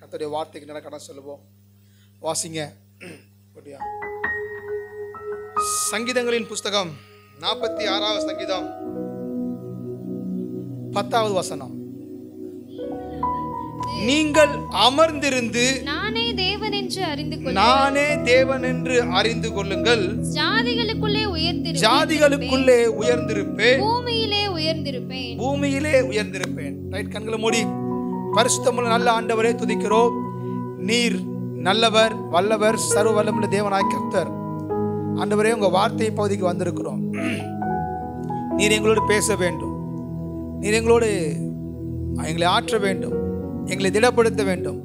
கர்த்தருடைய வார்த்தைக்கு நல்ல கடன் சொல்லுவோம். வாசிங்க. சங்கீதங்களின் புஸ்தகம் 46வது சங்கீதம் 10வது வசனம். நீங்கள் அமர்ந்திருந்து நானே தேவன் என்று அறிந்து கொள்ளுங்கள். ஜாதிகளுக்குள்ளே உயர்ந்திருப்பேன், பூமியிலே உயர்ந்திருப்பேன். ரைட், கண்களை மூடி பரிசுத்தமுள்ள நல்ல ஆண்டவரே துதிக்கிறோம். நீர் நல்லவர், வல்லவர், சர்வ வல்லமுள்ள தேவனாய் கர்த்தர். ஆண்டவரே, உங்க வார்த்தை பகுதிக்கு வந்திருக்கிறோம். நீர் எங்களோடு பேச வேண்டும். நீர் எங்களோடு எங்களை ஆற்ற வேண்டும், எங்களை திடப்படுத்த வேண்டும்,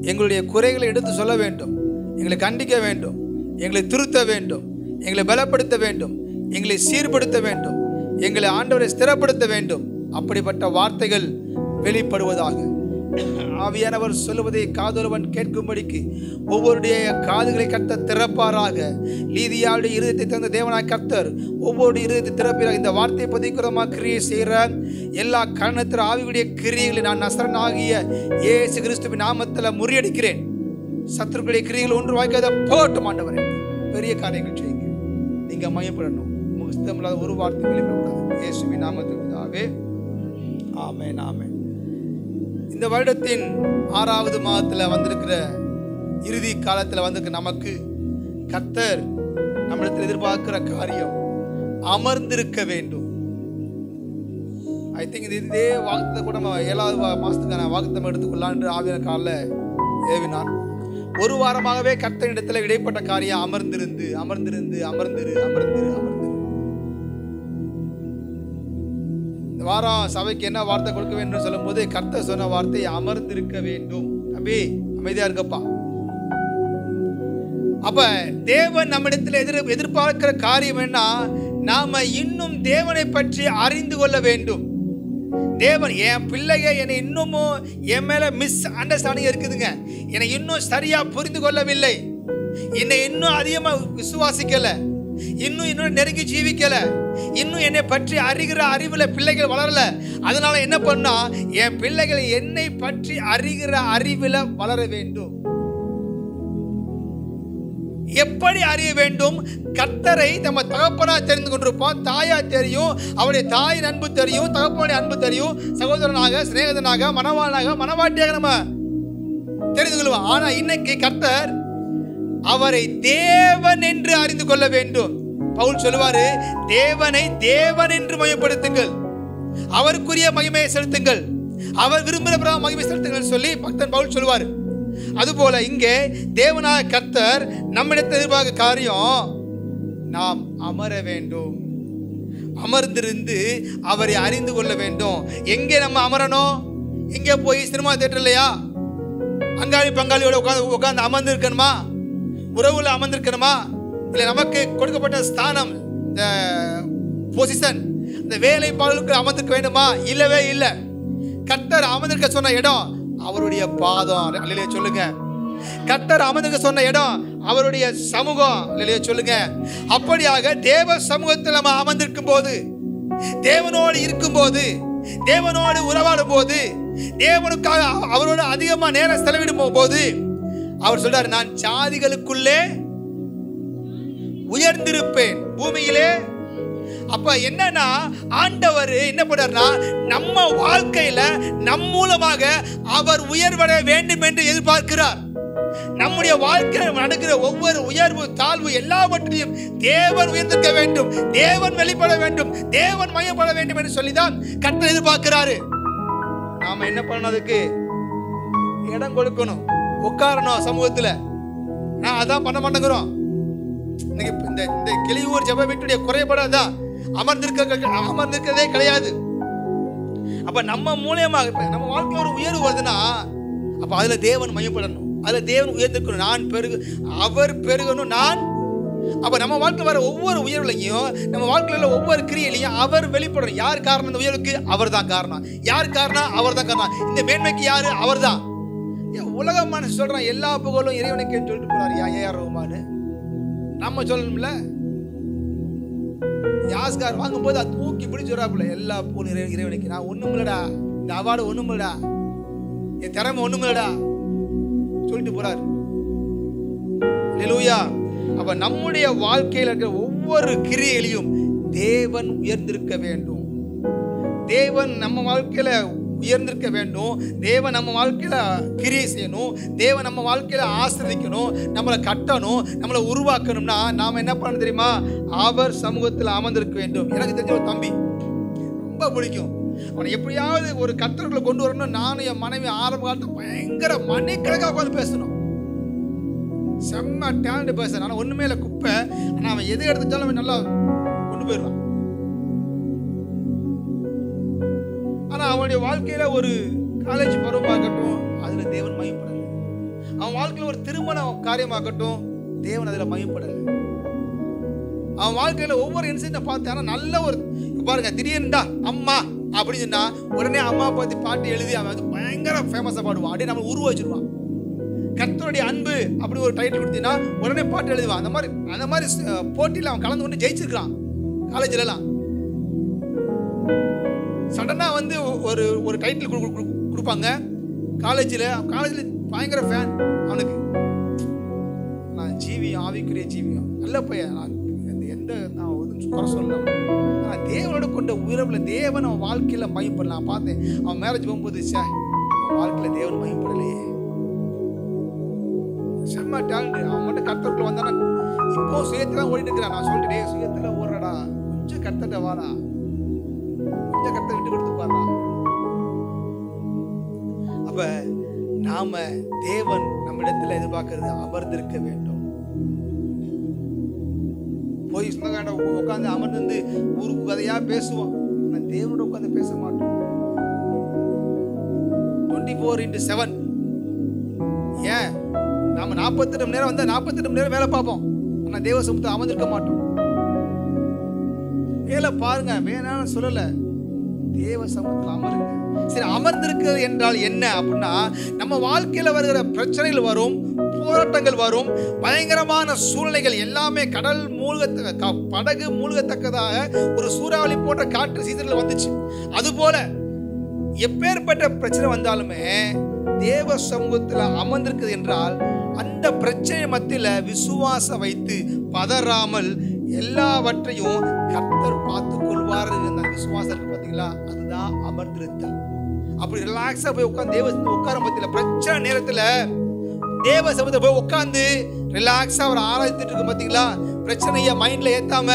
எங்களுடைய குறைகளை எடுத்து சொல்ல வேண்டும், எங்களை கண்டிக்க வேண்டும், எங்களை திருத்த வேண்டும், எங்களை பலப்படுத்த வேண்டும், எங்களை சீர்படுத்த வேண்டும், எங்களை ஆண்டவரை ஸ்திரப்படுத்த வேண்டும். அப்படிப்பட்ட வார்த்தைகள் வெளிப்படுவதாக. ஆவியானவர் சொல்லுவதை காதொருவன் கேட்கும்படிக்கு ஒவ்வொருடைய காதுகளை கர்த்தர் திறப்பாராக. லீதியாவுடைய இருதயத்தை தந்த தேவனாய் கர்த்தர் ஒவ்வொரு இருதயத்தை திறப்பாராக. இந்த வார்த்தையை பதிக்கிறமாக கிரியை செய்கிற எல்லா கரணத்திற ஆவியுடைய கிரியைகளை நான் நசரனாகிய இயேசு கிறிஸ்துவின் நாமத்தில் முறியடிக்கிறேன். சத்துருக்களுடைய கிரியைகள் ஒன்று வாய்க்காத போகட்டும். ஆண்டவரே, பெரிய காரியங்கள் செய்யுங்க. நீங்க மையப்படணும். உங்களுக்கு சித்தமில்லாத ஒரு வார்த்தை வெளிப்படக்கூடாது. இயேசுவின் நாமத்தில் பிதாவே, ஆமென், ஆமென். இந்த வருடத்தின் 6வது மாதத்தில் வந்திருக்கிற இறுதி காலத்தில் வந்திருக்க நமக்கு கர்த்தர் நம்மிடத்தில் எதிர்பார்க்கிற காரியம் அமர்ந்திருக்க வேண்டும். ஐ திங்க் இதே வாக்குத்தத்தை கூட நம்ம 7வது மாதத்துக்கான வாக்குத்தம் எடுத்துக்கொள்ளலாம் என்று ஆவியான காலில் ஏவினார். ஒரு வாரமாகவே கர்த்தரிடத்தில் இடைப்பட்ட காரியம் அமர்ந்திருந்து அமர்ந்திருந்து அமர்ந்திரு அமர்ந்திரு அமர்ந்திரு. வாரம் சபைக்கு என்ன வார்த்தை கொடுக்க வேண்டும் சொல்லும் போது கர்த்தர் சொன்ன வார்த்தை அமர்ந்திருக்க வேண்டும். அபி அமைதியா இருக்கப்பா. அப்ப தேவன் நம்மிடத்தில் எதிர்பார்க்கிற காரியம் என்ன? நாம இன்னும் தேவனை பற்றி அறிந்து கொள்ள வேண்டும். தேவன், என் பிள்ளைங்க என்னை இன்னமும் என் மேல மிஸ் அண்டர்ஸ்டாண்டிங் இருக்குதுங்க, என்னை இன்னும் சரியா புரிந்து கொள்ளவில்லை, என்னை இன்னும் அதிகமா விசுவாசிக்கல, இன்னும் நெருங்கி ஜீவிக்கல, இன்னும் என்னை பற்றி அறிகிற அறிவுல பிள்ளைகள் வளரல. அதனால என்ன பண்ணா, என் பிள்ளைகள் என்னை பற்றி அறிகிற அறிவுல வளர வேண்டும். எப்படி அறிய வேண்டும்? கர்த்தரை நம்ம தகப்பனா தெரிந்து கொண்டிருப்போம், தாயா தெரியும், அவருடைய தாயின் அன்பு தெரியும், தகப்பனுடைய அன்பு தெரியும், சகோதரனாக, சிநேகிதனாக, மனவாளனாக, மனவாட்டியாக நம்ம தெரிந்து கொள்வோம். ஆனா இன்னைக்கு கர்த்தர் அவரை தேவன் என்று அறிந்து கொள்ள வேண்டும். பவுல் சொல்லுவாரு, தேவனை தேவன் என்று மகிமைப்படுத்துங்கள், அவருக்குரிய மகிமையை செலுத்துங்கள், அவர் விரும்புகிற மகிமை செலுத்துங்கள் சொல்லி பக்தன் பவுல் சொல்லுவார். அதுபோல இங்கே தேவனாய கர்த்தர் நம்மிடத்தில் எதிர்பார்க்க காரியம் நாம் அமர வேண்டும், அமர்ந்திருந்து அவரை அறிந்து கொள்ள வேண்டும். எங்கே நம்ம அமரணும்? எங்கே போய் சினிமா தியேட்டர் இல்லையா, அங்காளி பங்காளியோட உட்கார்ந்து அமர்ந்து இருக்கணுமா? உறவுல அமர்ந்திருக்கணுமா? இல்லை நமக்கு கொடுக்கப்பட்ட ஸ்தானம், இந்த பொசிஷன், இந்த வேலை பாடலுக்கு அமர்ந்திருக்க வேண்டுமா? இல்லவே இல்லை. கர்த்தர் அமர்ந்திருக்க சொன்ன இடம் அவருடைய பாதம். அல்லேலூயா சொல்லுங்க. கர்த்தர் அமர்ந்திருக்க சொன்ன இடம் அவருடைய சமூகம். அல்லேலூயா சொல்லுங்க. அப்படியாக தேவ சமூகத்தில் நம்ம அமர்ந்திருக்கும் போது, தேவனோடு இருக்கும் போது, தேவனோடு உறவாடும் போது, தேவனுக்காக அவரோட அதிகமா நேரம் செலவிடும் போது அவர் சொல்றாரு, நான் ஜாதிகளுக்குள்ளே உயர்ந்திருப்பேன், பூமியிலே. அப்ப என்னன்னா, ஆண்டவர் என்ன பண்றாருன்னா, நம்ம வாழ்க்கையில நம் மூலமாக அவர் உயர்வடைய வேண்டும் என்று எதிர்பார்க்கிறார். நம்முடைய வாழ்க்கையில் நடக்கிற ஒவ்வொரு உயர்வு தாழ்வு எல்லாவற்றையும் தேவன் உயர்ந்திருக்க வேண்டும், தேவன் வெளிப்பட வேண்டும், தேவன் மையப்பட வேண்டும் என்று சொல்லிதான் கர்த்தர் எதிர்பார்க்கிறாரு. நாம என்ன பண்ணணும்? அதுக்கு இடம் கொடுக்கணும், உட்காரணும் சமூகத்துல. நான் அதான் பண்ண மாட்டேங்கிறோம். இந்த கிளியூர் ஜெப வீட்டுடைய குறைபாடாதான் அமர்ந்திருக்கிறதே கிடையாது. அப்ப நம்ம மூலியமாக நம்ம வாழ்க்கையில் ஒரு உயர்வு வருதுன்னா, அப்ப அதுல தேவன் மையப்படணும், அதுல தேவன் உயர்ந்திருக்கணும். நான் பெருகு, அவர் பெருகணும், நான். அப்ப நம்ம வாழ்க்கையில் வர ஒவ்வொரு உயர்வுலையும், நம்ம வாழ்க்கையில ஒவ்வொரு கிரியையிலையும் அவர் வெளிப்படணும். யார் காரணம்? இந்த உயர்வுக்கு அவர் தான் காரணம். யார் காரணம்? அவர் தான் காரணம். இந்த மேன்மைக்கு யாரு? அவர் தான். உலக மனசு சொல்றான், எல்லா புகழும் இறைவனுக்கு சொல்லிட்டு போறாரு ஏஆர் ரஹ்மான். நம்ம சொல்லணும்ல, யாஸ்கார் வாங்கும் போது அது தூக்கி பிடிச்சு வராப்புல, எல்லா புகழும் இறைவனுக்கு. நான் ஒண்ணும் இல்லடா, இந்த அவார்டு ஒண்ணும் இல்லடா, என் திறமை ஒண்ணும் இல்லடா, சொல்லிட்டு போறாரு. அல்லேலூயா. அப்ப நம்முடைய வாழ்க்கையில் இருக்கிற ஒவ்வொரு கிரியையிலும் தேவன் உயர்ந்திருக்க வேண்டும். தேவன் நம்ம வாழ்க்கையில உயர்ந்திருக்க வேண்டும். தேவன் நம்ம வாழ்க்கையில கிரியை செய்யணும். தேவன் நம்ம வாழ்க்கையில ஆசீர்வதிக்கணும், நம்மளை கட்டணும், நம்மளை உருவாக்கணும்னா நாம என்ன பண்ணணும் தெரியுமா? அவர் சமூகத்தில் அமர்ந்திருக்க வேண்டும். எனக்கு தெரிஞ்ச ஒரு தம்பி ரொம்ப பிடிக்கும். அவனை எப்படியாவது ஒரு கர்த்தர்களை கொண்டு வரணும். நானும் என் மனைவி ஆரம்ப காலத்தில் பயங்கர மணிக்கணக்காக உட்காந்து பேசணும். செம்ம டேலண்ட் பேச. ஆனால் ஒண்ணுமே இல்லை, குப்பை. ஆனால் அவன் எது எடுத்துட்டாலும் அவன் நல்லா கொண்டு போயிடுவான். ஆனால் அவனுடைய வாழ்க்கையில ஒரு காலேஜ் பருவமாகட்டும், அதுல தேவன் மகிமைப்படலை. அவன் வாழ்க்கையில ஒரு திருமண காரியமாகட்டும், தேவன் அதுல மகிமைப்படலை. அவன் வாழ்க்கையில ஒவ்வொரு இன்சிடென்ட்டை பார்த்து, ஆனால் நல்ல ஒரு பாருங்க, திடீர்னுடா அம்மா அப்படின்னு சொன்னா உடனே அம்மா பத்தி பாட்டு எழுதி அவன் வந்து பயங்கர ஃபேமஸா பாடுவான். அப்படியே நம்ம உருவ வச்சிருவான். கர்த்தருடைய அன்பு அப்படி ஒரு டைட்டில் கொடுத்தீங்கன்னா உடனே பாட்டு எழுதுவான். அந்த மாதிரி போட்டியில் அவன் கலந்து கொண்டு ஜெயிச்சிருக்கான். காலேஜ்ல எல்லாம் சடனா வந்து ஒரு டைட்டில் கொடுப்பாங்க காலேஜில் பயங்கர ஃபேன் அவனுக்கு. நான் ஜீவியம், ஆவிக்குரிய ஜீவியம், நல்ல பையன், நான் குறை சொல்லலாம். ஆனால் தேவனோட கொண்ட உறவுல தேவன் அவன் வாழ்க்கையில மகிமைப்படலாம். பார்த்தேன் அவன் மேரேஜ் போகும்போது அவன் வாழ்க்கையில தேவன் மகிமைப்படலையே. செம்ம டேலண்ட். அவன் மட்டும் கர்த்தருக்குள்ள வந்தானா இப்போ சுயத்தான் ஓடிட்டு இருக்கிறான். நான் சொல்லிட்டு சுயத்துல ஓடுறடா, கொஞ்சம் கர்த்தர்ட்ட வாடா, கொஞ்சம் கர்த்தர் விட்டு கொடுத்து பாடுறா. அப்ப நாம தேவன் நம்மிடத்துல எதிர்பார்க்கிறது அமர்ந்திருக்க வேண்டும். போய் சொந்தக்காண்ட உட்காந்து அமர்ந்து ஊருக்கு கதையா பேசுவோம். நான் தேவனோட உட்காந்து பேச மாட்டோம். 24/7. ஏன் நாம 48 மணி நேரம் வந்தா 48 மணி நேரம் வேலை பார்ப்போம். ஆனா தேவ சமூகத்துல அமர்ந்திருக்க மாட்டோம். வேலை பாருங்க, வேணான்னு சொல்லல, தேவ சமூகத்தில் அமருங்க. சரி, அமர்ந்திருக்கிறது என்றால் என்ன அப்படின்னா, நம்ம வாழ்க்கையில வருகிற பிரச்சனைகள் வரும், போராட்டங்கள் வரும், பயங்கரமான சூழ்நிலைகள் எல்லாமே, கடல் படகு மூழ்கத்தக்கதாக ஒரு சூறாவளி போன்ற காற்று சீசன்ல வந்துச்சு. அதுபோல எப்பேற்பட்ட பிரச்சனை வந்தாலுமே தேவ சமூகத்தில் அமர்ந்திருக்கிறது என்றால் அந்த பிரச்சனை மத்தியில விசுவாசம் வைத்து பதறாமல் எல்லாவற்றையும் கர்த்தர் பார்த்துக் கொள்வார். விசுவாசம் இருக்கு பார்த்தீங்களா, அதுதான் அமர்ந்திருத்தல். அப்படி ரிலாக்ஸா போய் உட்காந்து தேவ உட்கார மத்தியில பிரச்சனை நேரத்துல தேவ சமூகத்தை போய் உட்காந்து ரிலாக்ஸா ஒரு ஆராய்ச்சிட்டு இருக்கு பார்த்தீங்களா, பிரச்சனைய மைண்ட்ல ஏத்தாம,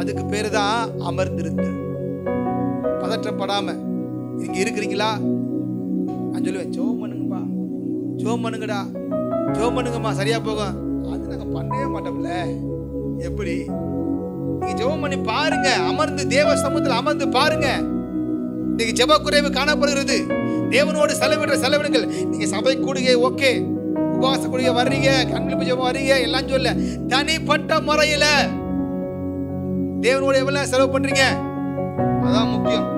அதுக்கு பேரு தான் அமர்ந்திருத்தல். பதற்றப்படாம இங்க இருக்கிறீங்களா, நான் சொல்லுவேன், ஜெபம் பண்ணுங்கப்பா, ஜெபம் பண்ணுங்கடா, ஜெபம் பண்ணுங்கம்மா, சரியா போகும். அது நாங்க பண்ணவே மாட்டோம்ல. எப்படி நீங்க ஜெபம் பண்ணி பாருங்க, அமர்ந்து தேவ சமூகத்தில் அமர்ந்து பாருங்க. நீங்க ஜெப குறைவு காணப்படுகிறது. தேவனோடு செலவிடுங்கள். நீங்க சபை கூடுகை ஓகே, உபவாச கூடுகை வர்றீங்க, கண்ணில் ஜெபம் வர்றீங்க, எல்லாம் சொல்ல, தனிப்பட்ட முறையில தேவனோடு எவ்வளவு செலவு பண்றீங்க, அதான் முக்கியம்.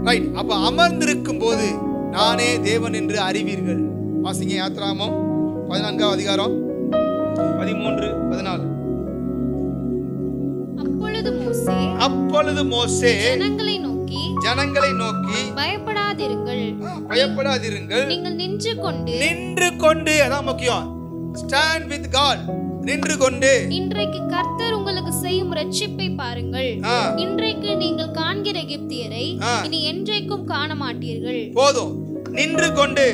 ரைட். அப்ப அமர்ந்திருக்கும் போது நானே தேவன் என்று அறிவீர்கள். வாசிங்க யாத்திராகமம் 14ஆம் அதிகாரம் 13-14. அப்பொழுது மோசே ஜனங்களை நோக்கி பயப்படாதிருங்கள், நீங்கள் நின்று கொண்டு, அதான் முக்கியம், ஸ்டாண்ட் வித் காட், நின்று கொண்டு இன்றைக்கு கர்த்தர் உங்களுக்கு செய்யும் ரட்சிப்பை பாருங்கள். இன்றைக்கு நீங்கள் காண்கிற எகிப்தியரை இனி என்றைக்கும் காண மாட்டீர்கள். போதும், நின்று கொண்டு,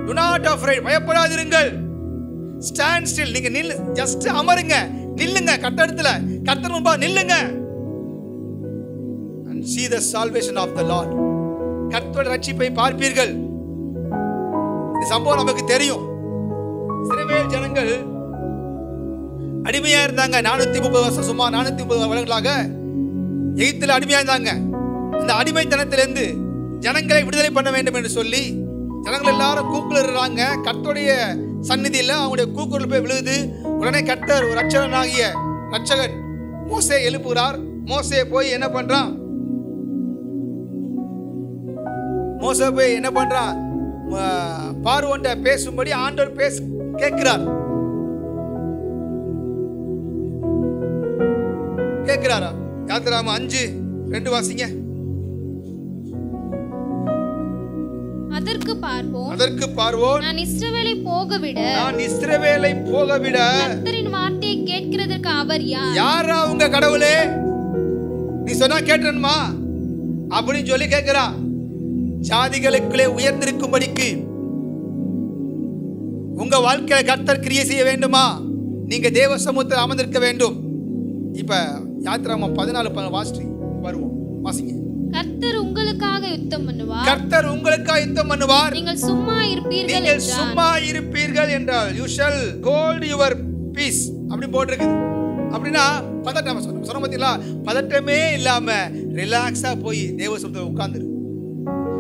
do not afraid, பயப்படாதிருங்கள், ஸ்டாண்ட் ஸ்டில், நீங்க நில்லு, ஜஸ்ட் அமருங்க, நில்லுங்க, கர்த்தரிடத்துல, கர்த்தர் முன்பா நில்லுங்க. and see the salvation of the Lord, கர்த்தருடைய ரட்சிப்பை பார்ப்பீர்கள். இந்த சம்பவம் நமக்கு தெரியும். இஸ்ரவேல் ஜனங்கள் அடிமையா இருந்தாங்க. 430 வருஷம், சுமார் 430 வருடங்களாக எகிப்தில் அடிமையா இருந்தாங்க. அந்த அடிமைத்தனத்திலிருந்து ஜனங்களை விடுதலை பண்ண வேண்டும் என்று சொல்லி ஜனங்கள் எல்லாரும் கூக்குரல்றாங்க. கர்த்தருடைய சந்நிதியில் அவங்களுடைய கூக்குரல் போய் விழுகுது. உடனே கர்த்தர் ஒரு ரட்சகனாகிய ரட்சகன் மோசே எழுப்புகிறார். மோசே போய் என்ன பண்றான்? மோசே போய் என்ன பண்றான்? பார்வோன்ட்ட பேசும்படி ஆண்டவர் கேட்கிறார். கேட்கிறாரா? யாத்திராகமம் 5:2 வாசிங்க. அதற்கு பார்வோன் நான் இஸ்ரவேலை போகவிட கர்த்தரின் வார்த்தையை கேட்கிறதற்கு அவர் யார்? யாரா உங்க கடவுளே? நீ சொன்னா கேட்டனுமா அப்படின்னு சொல்லி கேட்கிறா. ஜாதிகளுக்குள்ளே உயர்ந்திருக்கும்படிக்கு உங்க வாழ்க்கையில கர்த்தர் கிரியை செய்ய வேண்டுமா? நீங்க தேவ சமூகத்தில் அமர்ந்திருக்க வேண்டும். இப்ப யாத்திராகமம் 14 வாசிச்சு வருவோம். வாசிங்க. கர்த்தர் உங்களுக்காக யுத்தம் பண்ணுவார். நீங்கள் சும்மா இருப்பீர்கள் என்றால் you shall hold your peace அப்படி போட்டிருக்கு. அப்படின்னா பதட்டம் சொன்ன பார்த்தீங்களா? பதட்டமே இல்லாம ரிலாக்ஸா போய் தேவ சமூகத்தில் உட்கார்ந்துரு.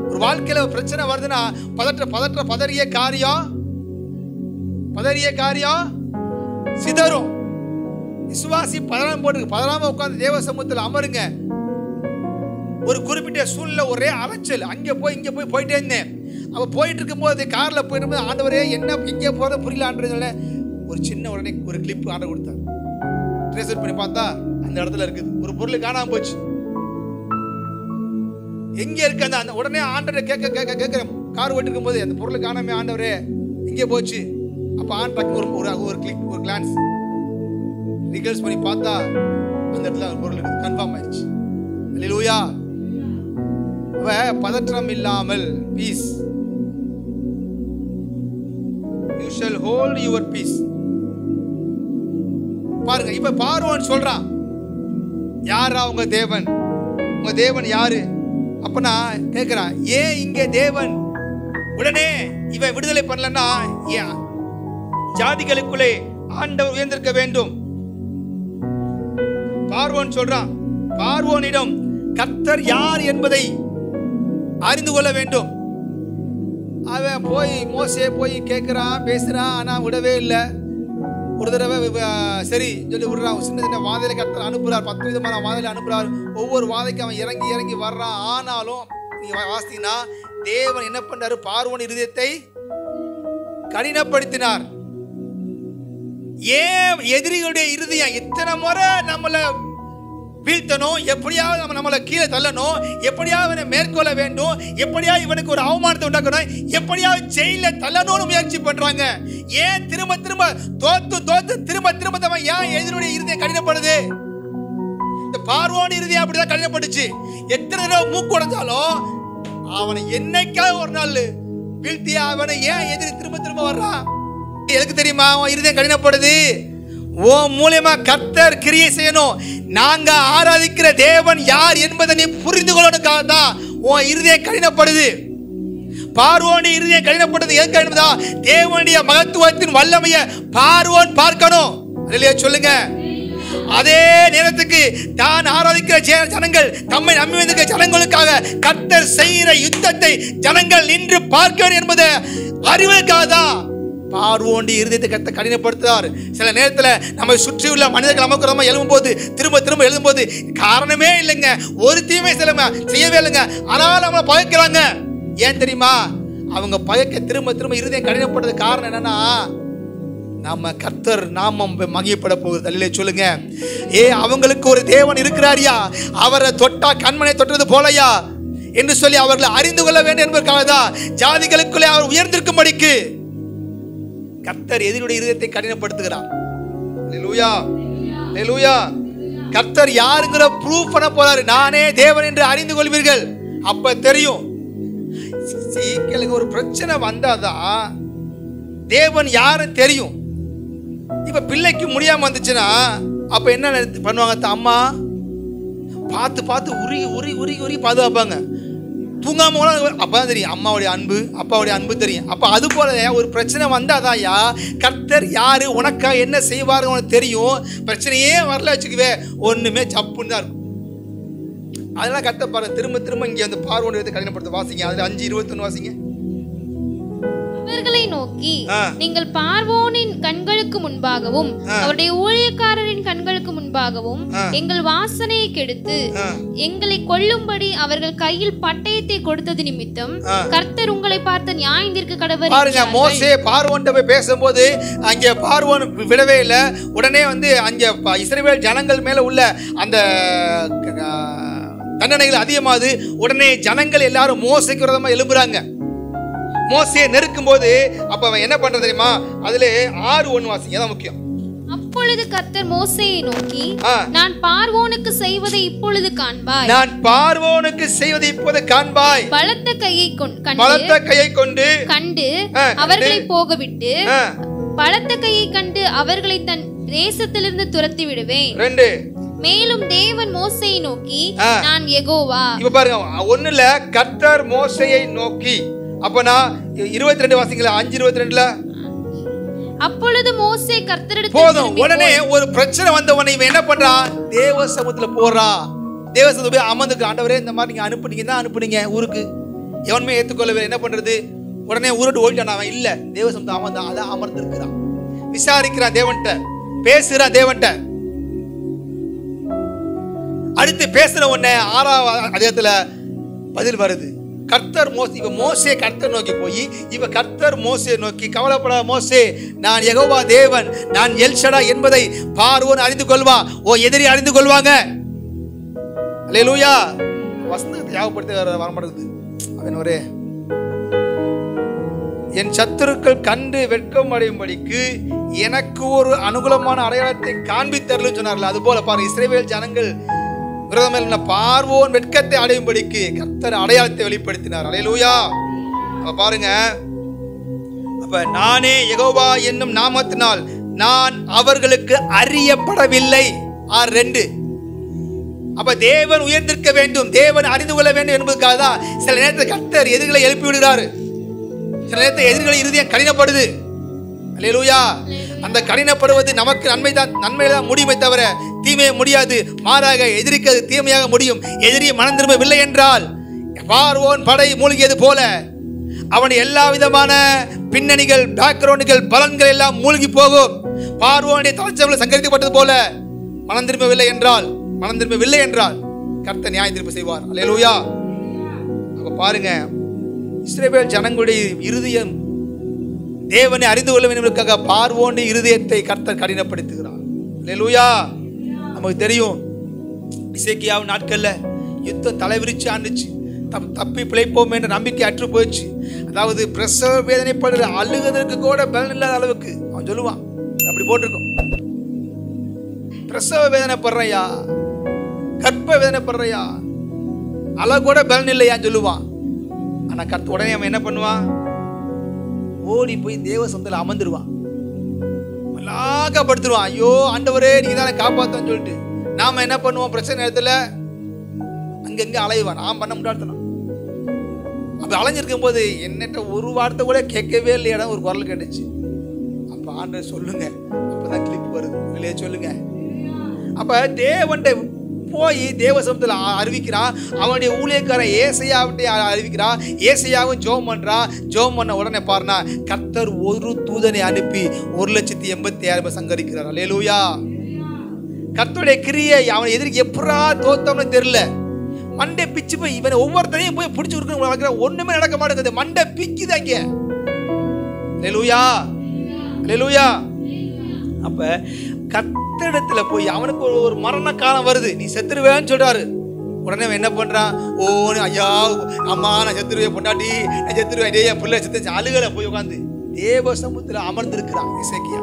ஒரு வாழ்க்கையில ஒரு பிரச்சனை வருதுன்னா பதறிய காரியம் சிதறும். விசுவாசி பதறாம போட்டுருக்கு. பதறாம உட்கார்ந்து தேவ சமூகத்தில் அமருங்க. ஒரு குறிப்பிட்ட சூழ்நிலை ஒரே அலைச்சல், அங்கே போய் இங்கே போயிட்டே இருந்தேன். அப்போ போயிட்டு இருக்கும்போது காரில் போயிட்டு ஆண்டவரே என்ன எங்கே போகிறத புரியல ஆண்டதுல ஒரு சின்ன உடனே ஒரு கிளிப் ஆர்டர் கொடுத்தார். ட்ரேஸ் பண்ணி பார்த்தா அந்த இடத்துல இருக்குது. ஒரு பொருள் காணாமல் போச்சு. எங்கே இருக்கு அந்த உடனே ஆண்டவரை கேட்க கார் ஓட்டு இருக்கும் போது அந்த பொருள் காணாமே ஆண்டவரே எங்கே போச்சு? அப்போ ஆண்டக்கு ஒரு கிளிக் ஒரு கிளான்ஸ் ரிகல்ஸ் பண்ணி பார்த்தா அந்த இடத்துல ஒரு பொருள் கன்ஃபார்ம் ஆயிடுச்சு. அல்லேலூயா. பதற்றம் இல்லாமல் piece. You shall hold your peace. பாருங்க, இப்ப பார்வோன் சொல்றான், யாரா உங்க தேவன்? உங்க தேவன் யாரு? அப்ப நான் கேட்கிறேன், ஏன் இங்க தேவன் உடனே இவன் விடுதலை பண்ணலன்னா ஏன் ஜாதிகளுக்குள்ளே ஆண்டவர் உயர்ந்திருக்க வேண்டும்? பார்வோன் சொல்றான், பார்வோனிடம் கர்த்தர் யார் என்பதை அறிந்து கொள்ள வேண்டும். அவன் போய் மோசே போய் கேட்கிறான், பேசுறான், ஆனா விடவே இல்லை. ஒரு தடவை சரி சொல்லி விடுறான். சின்ன வாதையில கர்த்தர் அனுப்புறார். 10 விதமான வாதையில அனுப்புறார். ஒவ்வொரு வாதைக்கு அவன் இறங்கி வர்றான். ஆனாலும் நீங்க வாசித்தீங்கன்னா தேவன் என்ன பண்ணாரு? பார்வோன் இருதயத்தை கடினப்படுத்தினார். ஏன் எதிரிகளுடைய இருதயம் எத்தனை முறை நம்மளை வீழ்த்தணும், எப்படியாவது நம்மளை கீழே தள்ளணும், எப்படியாவது மேற்கொள்ள வேண்டும், எப்படியாவது இவனுக்கு ஒரு அவமானத்தை உண்டாக்கணும், எப்படியாவது ஜெயில தள்ளணும்னு முயற்சி பண்றாங்க. ஏன் திரும்ப தோத்து திரும்ப ஏன் எதிரியுடைய இருதயம் கடினப்படுது? இந்த பார்வோன் இருதயம் அப்படிதான் கடினப்பட்டுச்சு. எத்தனை தடவை மூக்கு உடைஞ்சாலும் அவனை என்னைக்காவது ஒரு நாள் வீழ்த்தி அவனை ஏன் எதிரி திரும்ப வர்றான்? எதுக்கு தெரியுமா அவன் இருதயம் கடினப்படுது? ஓ மூலமா கர்த்தர் கிரியை செய்யணும். நாங்க ஆராதிக்கிற தேவன் யார் என்பதை நீ புரிந்து கொள்ளணுக்காக தான் உன் இருதயம் கடினப்படுது. பார்வோனுடைய இருதயம் கடினப்படுது. எதுக்கு கடினப்படுதா? தேவனுடைய மகத்துவத்தின் வல்லமையை பார்வோன் பார்க்கணும். அதிலேயே சொல்லுங்க. அதே நேரத்துக்கு தான் ஆராதிக்கிற ஜனங்கள், தம்மை நம்பி வந்திருக்கிற ஜனங்களுக்காக கர்த்தர் செய்கிற யுத்தத்தை ஜனங்கள் நின்று பார்க்க வேண்டும் என்பதை அறிவதற்காக தான் பார்வோனுடைய இருதயத்தை கர்த்தர் கடினப்படுத்துறார். சில நேரத்தில் நம்ம சுற்றியுள்ள மனிதர்கள் நமக்கு எழுதும்போது திரும்ப எழுதும்போது காரணமே இல்லைங்க, ஒரு தீமை செய்யவே இல்லைங்க, ஆனால் நம்மளை பகைக்கிறாங்க. ஏன் தெரியுமா? அவங்க பகைக்க திரும்ப இருதயம் கடினப்படுறது காரணம் என்னன்னா, நம்ம கர்த்தர் நாமம் மகிமைப்பட போகுது. அல்லேலூயா சொல்லுங்க. அவங்களுக்கு ஒரு தேவன் இருக்கிறாரியா, அவரை தொட்டா கண்மனை தொட்டது போலையா என்று சொல்லி அவர்களை அறிந்து கொள்ள வேண்டும் என்பதற்காக தான் ஜாதிகளுக்குள்ளே அவர் உயர்ந்திருக்கும்படிக்கு கர்த்தர் எதிரியுடைய இருதயத்தை கடினப்படுத்துகிறார். அல்லேலூயா அல்லேலூயா. கர்த்தர் யாருங்கிற ப்ரூஃப் பண்ண போறாரு. நானே தேவன் என்று அறிந்து கொள்வீர்கள். அப்ப தெரியும். சீக்கிரம் ஒரு பிரச்சனை வந்தாதான் தேவன் யாரும் தெரியும். இப்ப பிள்ளைக்கு முடியாம வந்துச்சுன்னா அப்ப என்ன பண்ணுவாங்க? அம்மா பார்த்து உருகி பாதுகாப்பாங்க. தூங்காம அப்பதான் தெரியும் அம்மாவுடைய அன்பு, அப்பாவுடைய அன்பு தெரியும். அப்ப அது போல ஒரு பிரச்சனை வந்தாதாயா கர்த்தர் யாரு, உனக்கா என்ன செய்வாரு உனக்கு தெரியும். பிரச்சனையே வரல வச்சுக்குவே, ஒண்ணுமே சப்புன்னு தான் இருக்கும். அதெல்லாம் கர்த்தர் பாருங்க, திரும்ப இங்க வந்து பார்வோனை கடினப்படுத்த. வாசிங்க, அதுல 5:21 வாசிங்க. அவர்களை நோக்கி, நீங்கள் பார்வோனின் கண்களுக்கு முன்பாகவும் அவருடைய ஊழியக்காரரின் கண்களுக்கு முன்பாகவும் எங்கள் வாசனையை கெடுத்து எங்களை கொல்லும்படி அவர்கள் கையில் பட்டயத்தை கொடுத்தது நிமித்தம் கர்த்தர் உங்களை பார்த்து நியாயம் தீர்க்க கடவர். பாருங்க, மோசே பார்வோன்ட்ட போய் பேசும்போது அங்கே பார்வோன் விடவே இல்லை. உடனே வந்து அங்கே இஸ்ரவேல் ஜனங்கள் மேல உள்ள அந்த தண்டனைகள் அதிகமாகுது. உடனே ஜனங்கள் எல்லாரும் மோசைக்கு விரோதமா எழும்புறாங்க. மோசே நெருக்கும் போது அப்ப அவன் என்ன பண்றது தெரியுமா? அதுல 6:1 வாசிங்க, அதான் முக்கியம். அப்பொழுது கர்த்தர் மோசேயை நோக்கி, நான் பார்வோனுக்கு செய்வதை இப்பொழுது காண்பாய். நான் பார்வோனுக்கு செய்வதை இப்போது காண்பாய். பலத்த கையை கொண்டு கண்டு அவர்களை போகவிட்டு, பலத்த கையை கண்டு அவர்களை தன் தேசத்திலிருந்து துரத்தி விடுவேன். 2 மேலும் தேவன் மோசேயை நோக்கி, நான் யெகோவா. இப்ப பாருங்க, ஒண்ணுல கர்த்தர் மோசேயை நோக்கி. அப்ப நான் 22 வாசிங்களா, 5:22ல. அப்பொழுது மோசே கர்த்தரிடத்தில் போதும். உடனே ஒரு பிரச்சனை வந்த உடனே இவன் என்ன பண்றான்? தேவ சமூகத்துல போறான். தேவ சமூகத்துல போய் அமர்ந்துக்கு, ஆண்டவரே இந்த மாதிரி நீங்க அனுப்புனீங்க தான் அனுப்புனீங்க ஊருக்கு, எவனுமே ஏத்துக்கொள்ளவே, என்ன பண்றது? உடனே ஊருட்டு ஓடிட்டான் அவன். இல்ல, தேவ சமூகத்தை அமர்ந்தான். அதான் அமர்ந்திருக்கிறான், விசாரிக்கிறான் தேவன்ட்ட, பேசுறான் தேவன்ட்ட. அடுத்து பேசுற உடனே 6ஆவது அதிகாரத்துல பதில் வருது. கர்த்தர் மோசே கர்த்தர் நோக்கி போய், இவ கர்த்தர் மோசே நோக்கி, கவலைப்படாத மோசே, நான் யெகோவா தேவன், நான் எல்ஷடா என்பதை பார்வோன் அறிந்து கொள்வா, ஓ எதிரி அறிந்து கொள்வாங்க. அல்லேலூயா. வசனத்தை ஞாபகப்படுத்த வரமாட்டேங்குது. அவன் ஒரே, என் சத்துருக்கள் கண்டு வெட்கம் அடையும்படிக்கு எனக்கு ஒரு அனுகூலமான அடையாளத்தை காண்பித்தருள்னு சொன்னார்கள். அது போல பாருங்க, இஸ்ரவேல் ஜனங்கள் விரோதமான பார்வோன் வெட்கத்தை அடையும்படிக்கு கர்த்தர் அடையாளத்தை வெளிப்படுத்தினார். அல்லேலூயா. அப்ப பாருங்க, அப்ப நானே யெகோவா என்னும் நாமத்தினால் நான் அவர்களுக்கு அறியப்படவில்லை. 6:2. அப்ப தேவன் உயர்ந்திருக்க வேண்டும், தேவன் அறிந்து கொள்ள வேண்டும் என்பதற்காக தான் சில நேரத்தில் கர்த்தர் எதிரிகளை எழுப்பி விடுகிறார். சில நேரத்தில் எதிரிகளை இருதயம் கடினப்படுது. அல்லேலூயா. அந்த கடினப்படுவது நமக்கு நன்மைதான் முடியுமே தவிர தீமையை முடியாது. மாறாக எதிரிக்கு அது தீமையாக முடியும். எதிரி மனம் திரும்பவில்லை என்றால் பார்வோன் படை மூழ்கியது போல அவன் எல்லா விதமான பின்னணிகள், பேக்ரவுண்டுகள், பலன்கள் எல்லாம் மூழ்கி போகும். பார்வோனுடைய தலைச்சவர்கள் சங்கரிக்கப்பட்டது போல மனம் திரும்பவில்லை என்றால் கர்த்தர் நியாய தீர்ப்பு செய்வார். அல்லேலூயா. அப்ப பாருங்க, இஸ்ரவேல் ஜனங்களுடைய இருதயம் தேவனை அறிந்து கொள்ள வேண்டும் என்பதற்காக பார்வோனுடைய இருதயத்தை கர்த்தர் கடினப்படுத்துகிறார். அல்லேலூயா. நமக்கு தெரியும், எசேக்கியாவின் நாட்கள்ல யுத்தம் தலைவிரிச்சு ஆண்டுச்சு. தப்பி பிழைப்போம் என்ற நம்பிக்கை அற்று போயிடுச்சு. அதாவது பிரசவ வேதனைப்படுற அழுகுவதற்கு கூட பலன் இல்லாத அளவுக்கு அவன் சொல்லுவான். அப்படி போட்டிருக்கோம், பிரசவ வேதனைப்படுறையா, கற்ப வேதனைப்படுறையா, அழ கூட பலன் இல்லையான்னு சொல்லுவான். ஆனா உடனே அவன் என்ன பண்ணுவான்? ஓடி போய் தேவ சமூகத்துல அமர்ந்துருவான், படுத்துருவான். ஐயோ ஆண்டவரே, நீங்க தானே காப்பாத்தன்னு சொல்லிட்டு நாம என்ன பண்ணுவோம்? பிரச்சனை நேரத்துல அங்கங்க அலைவான். நான் பண்ண முடியாதுனா அப்ப அலைஞ்சிருக்கும் போது என்னட்ட ஒரு வார்த்தை கூட கேட்கவே இல்லையா ஒரு குரல் கேட்டுச்சு. அப்ப ஆண்டவர் சொல்லுங்க, அப்பதான் கிளிப் வருது, இல்லையா சொல்லுங்க. அப்ப தேவன்ட்ட போய் தேவ சமூகத்துல அறிவிக்கிறான். அவனுடைய ஊழியக்காரன் ஏசையாவிட்டே அறிவிக்கிறான். ஏசையாவும் ஜெபம் பண்றான். ஜெபம் பண்ண உடனே பாருனா கர்த்தர் ஒரு தூதனை அனுப்பி 1,86,000 சங்கரிக்கிறார். அல்லேலூயா. கர்த்தருடைய கிரியை அவன் எதிர்க்கு எப்படா தோத்தம்னு தெரியல. மண்டை பிச்சு போய் இவனை ஒவ்வொருத்தரையும் போய் பிடிச்சு கொடுக்க ஒண்ணுமே நடக்க மாட்டேங்குது. மண்டை பிக்குதாங்க. அல்லேலூயா. அல்லேலூயா. அப்ப கர்த்தரிடத்துல போய் அவனுக்கு ஒரு மரண காலம் வருது, நீ செத்துருவேன்னு சொல்றாரு. உடனே என்ன பண்றான்? ஓ ஐயா அம்மா நான் செத்துருவேன், பொண்டாட்டி நான் செத்துருவேன், என் பிள்ளை செத்து அழுகல போய் உட்காந்து தேவ சமூகத்துல அமர்ந்திருக்கிறான் எசேக்கியா.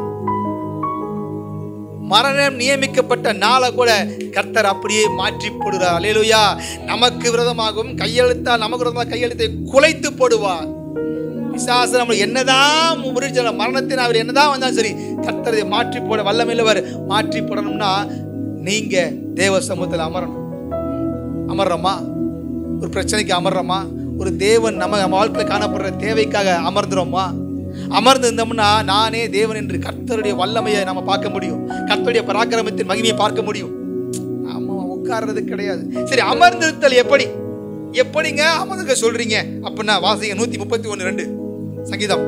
மரணம் நியமிக்கப்பட்ட நாளை கூட கர்த்தர் அப்படியே மாற்றி போடுறார். அல்லேலூயா. நமக்கு விரோதமாகவும் கையெழுத்தால் நமக்கு விரோதமாக கையெழுத்தை குலைத்து போடுவார். பிசாசு நம்ம என்னதான் முறிச்சல மரணத்தின் அவர் என்னதான் வந்தாலும் சரி கர்த்தரை மாற்றி போட வல்லமையுள்ளவர். மாற்றி போடணும்னா நீங்க தேவ சமூகத்தில் அமர்றோமா? ஒரு பிரச்சனைக்கு அமர்றோமா? ஒரு தேவன் நம்ம வாழ்க்கையில் காணப்படுற தேவைக்காக அமர்ந்துறோமா? அமர்ந்து இருந்தோம்னா நானே தேவன் என்று கர்த்தருடைய வல்லமையை நம்ம பார்க்க முடியும். கர்த்தருடைய பராக்கிரமத்தின் மகிமையை பார்க்க முடியும். நாம உட்கார்றது கிடையாது. சரி, அமர்ந்திருத்தல் எப்படிங்க அமர்ந்துக்க சொல்றீங்க அப்படின்னா வாசிங்க 131:2 சங்கீதம்.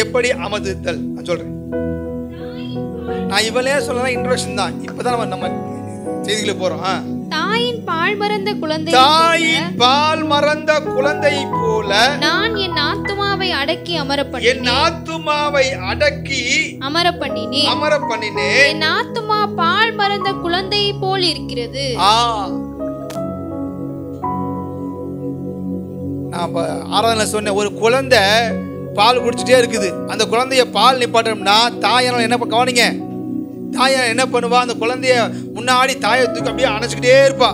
எப்படி அமர்ந்திருத்தல் நான் சொல்றேன். நான் இவளே சொல்லலாம், இன்ட்ரோடக்ஷன் தான். இப்பதான் நம்ம செய்திகளை போறோம். தாயின் பால் மறந்த குழந்தை போல நான் என் ஆத்துமாவை அடக்கி அமர பண்ணினேன். என் ஆத்துமா பால் மறந்த குழந்தை போல் இருக்கிறது. நான் ஆராதனை சொன்னேன், ஒரு குழந்தை பால் குடிச்சிட்டே இருக்குது. அந்த குழந்தைய பால் நிப்பாட்டோம்னா தாயால் என்ன கவனிங்க, தாயால் என்ன பண்ணுவா, அந்த குழந்தைய முன்னாடி தாயை தூக்கி அப்படியே அணைச்சிக்கிட்டே இருப்பா.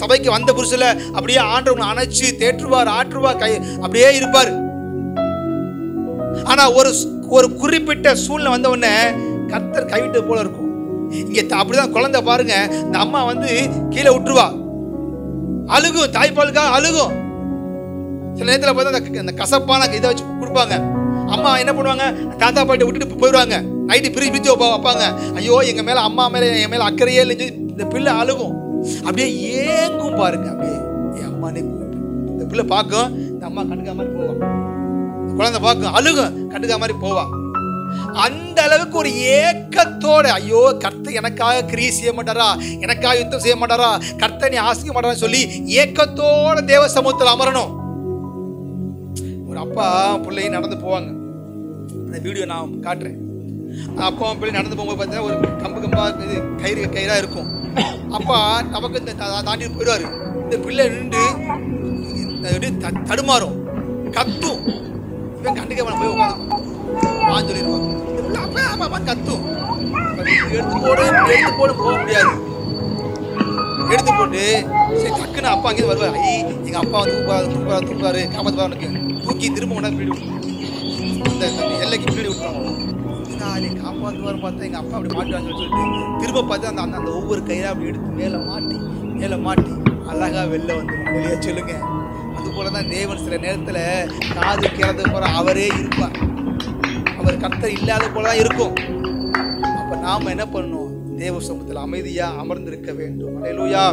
சபைக்கு வந்த புருஷல அப்படியே ஆண்டவங்களை அணைச்சு தேற்றுவார், ஆற்றுவார், கை அப்படியே இருப்பார். ஆனா ஒரு குறிப்பிட்ட சூழ்நிலை வந்த உடனே கர்த்தர் கைவிட்டது போல இருக்கும். இங்க அப்படிதான் குழந்தை பாருங்க, இந்த அம்மா வந்து கீழே விட்டுருவா, அழுகும், தாய்ப்பாலுக்காக அழுகும். சில நேரத்தில் பார்த்தா அந்த கசப்பான இதை வச்சு கொடுப்பாங்க. அம்மா என்ன பண்ணுவாங்க, தாத்தா பாட்டி விட்டுட்டு போயிடுவாங்க. நைட்டு பிரிச்சு வைப்பாங்க. ஐயோ எங்க மேல அம்மா மேல என் மேல அக்கறையே இல்லைன்னு இந்த பிள்ளை அழுகும், அப்படியே ஏங்கும் பாருங்க. அப்படியே என் அம்மா இந்த பிள்ளை பார்க்கும், இந்த அம்மா கண்டுக்காம மாதிரி போவான். குழந்தை பார்க்கும், அழுகும், கண்டுக்காம மாதிரி போவா. அந்த அளவுக்கு ஒரு ஏக்கத்தோட, ஐயோ கர்த்தர் எனக்காக கிரியை செய்ய மாட்டாரா, எனக்காக யுத்தம் செய்ய மாட்டாரா, கர்த்தர் நீ ஆசிக்க மாட்டாரான்னு சொல்லி ஏக்கத்தோட தேவ சமூகத்தில் அமரணும். ஒரு அப்பா பிள்ளையும் நடந்து போவாங்க. அந்த வீடியோ நான் காட்டுறேன். அப்பா பிள்ளை நடந்து போகும்போது பார்த்தீங்கன்னா ஒரு கம்பா இது கயிறா இருக்கும். அப்பா நமக்கு இந்த தாண்டி போயிடுவாரு. இந்த பிள்ளை நின்று தடுமாறும், கத்தும். இவன் கண்டுக்க போய் உட்காந்து சொல்லிடுவான். கத்தும், எடுத்து போட போக முடியாது. எடுத்து போட்டு சரி டக்குன்னு அப்பா அங்கேயும் வருவார். எங்க அப்பா வந்து தூக்குவாரு, காப்பாற்றுவாரு, தூக்கி திரும்ப கொண்டாந்து இந்த எல்லைக்கு பின்னாடி விட்டுருவாங்க. காப்பாற்றுவார் பார்த்தா எங்க அப்பா அப்படி மாட்டுவான்னு சொல்லிட்டு திரும்ப பார்த்து அந்த அந்த ஒவ்வொரு கயிறா அப்படி எடுத்து மேலே மாட்டி அழகா வெளில வந்துடும். வெளியே சொல்லுங்க. அது போலதான் தேவன் சில நேரத்துல காது கேறது போற அவரே இருப்பார். அவர் கர்த்தர் இல்லாத போலதான் இருக்கும். அப்ப நாம என்ன பண்ணணும், தேவ சமூகத்தில் அமைதியா அமர்ந்திருக்க வேண்டும். அல்லேலூயா.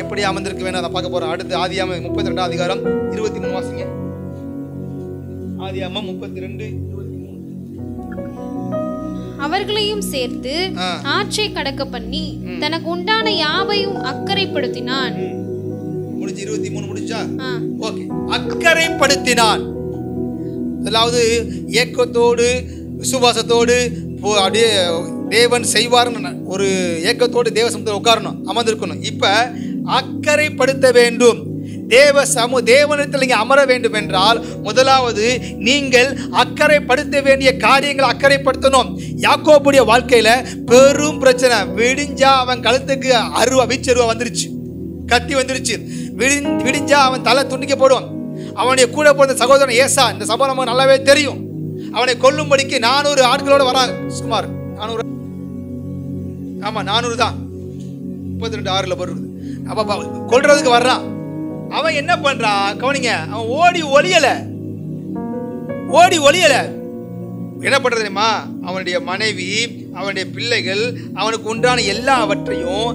எப்படி அமர்ந்திருக்க வேண்டும் அதை பார்க்க போறோம். அடுத்து ஆதியாகமம் 32 அதிகாரம் 23 வாசிங்க. ஆதியாகமம் 32:23. அவர்களையும் சேர்த்து ஆற்றை கடக்க பண்ணி தனக்கு உண்டான யாவையும் அக்கறைப்படுத்தினான். முடிஞ்சு 23 முடிச்சா? ஓகே. அக்கறைப்படுத்தினான். அதாவது ஏக்கத்தோடு விசுவாசத்தோடு அப்படியே தேவன் செய்வார்னு ஒரு ஏக்கத்தோடு தேவ சமூகத்தில் உட்காரணும், அமர்ந்திருக்கணும். இப்ப அக்கறைப்படுத்த வேண்டும். தேவனிடத்தில் நீங்க அமர வேண்டும் என்றால் முதலாவது நீங்கள் அக்கறைப்படுத்த வேண்டிய காரியங்களை அக்கறைப்படுத்தணும். யாக்கோபுடைய வாழ்க்கையில பெரும் பிரச்சனை. விடிஞ்சா அவன் கழுத்துக்கு வீச்சருவா வந்துருச்சு, கத்தி வந்துருச்சு. விடிஞ்சா அவன் தலை துண்டிக்கப்படும். அவனுடைய கூட பிறந்த சகோதரன் ஏசா, இந்த சபை நமக்கு நல்லாவே தெரியும், அவனை கொல்லும்படிக்கு 400 ஆட்களோட வராங்க. சுமார் 400, ஆமா 400 தான். 32:6 வருது. அப்ப கொல்றதுக்கு வர்றான். அவன் என்ன பண்றான் கவனிங்க, அவன் ஓடி ஒளியல. என்ன பண்றது தெரியுமா, அவனுடைய மனைவி, அவனுடைய பிள்ளைகள், அவனுக்கு உண்டான எல்லாவற்றையும்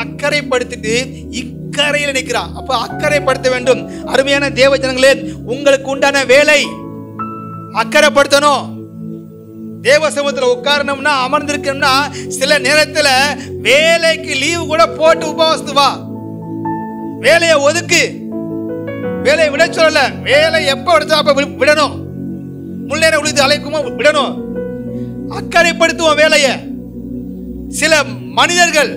அக்கறைப்படுத்திட்டு இக்கரையில் நிற்கிறான். அப்ப அக்கறைப்படுத்த வேண்டும். அருமையான தேவ ஜனங்களே, உங்களுக்கு உண்டான வேலை அக்கறைப்படுத்தணும். தேவ சமூகத்தில் உட்காரணும்னா, அமர்ந்திருக்கணும்னா, சில நேரத்துல வேலைக்கு லீவு கூட போட்டு உபவாசத்து வா. வேலையை ஒதுக்கு. வேலையை விட சொல்லல, வேலை எப்ப விடுச்சா அப்ப விடணும். முன்னேற உழுது அழைக்குமோ விடணும். அக்கறைப்படுத்துவோம் வேலைய. சில மனிதர்கள்,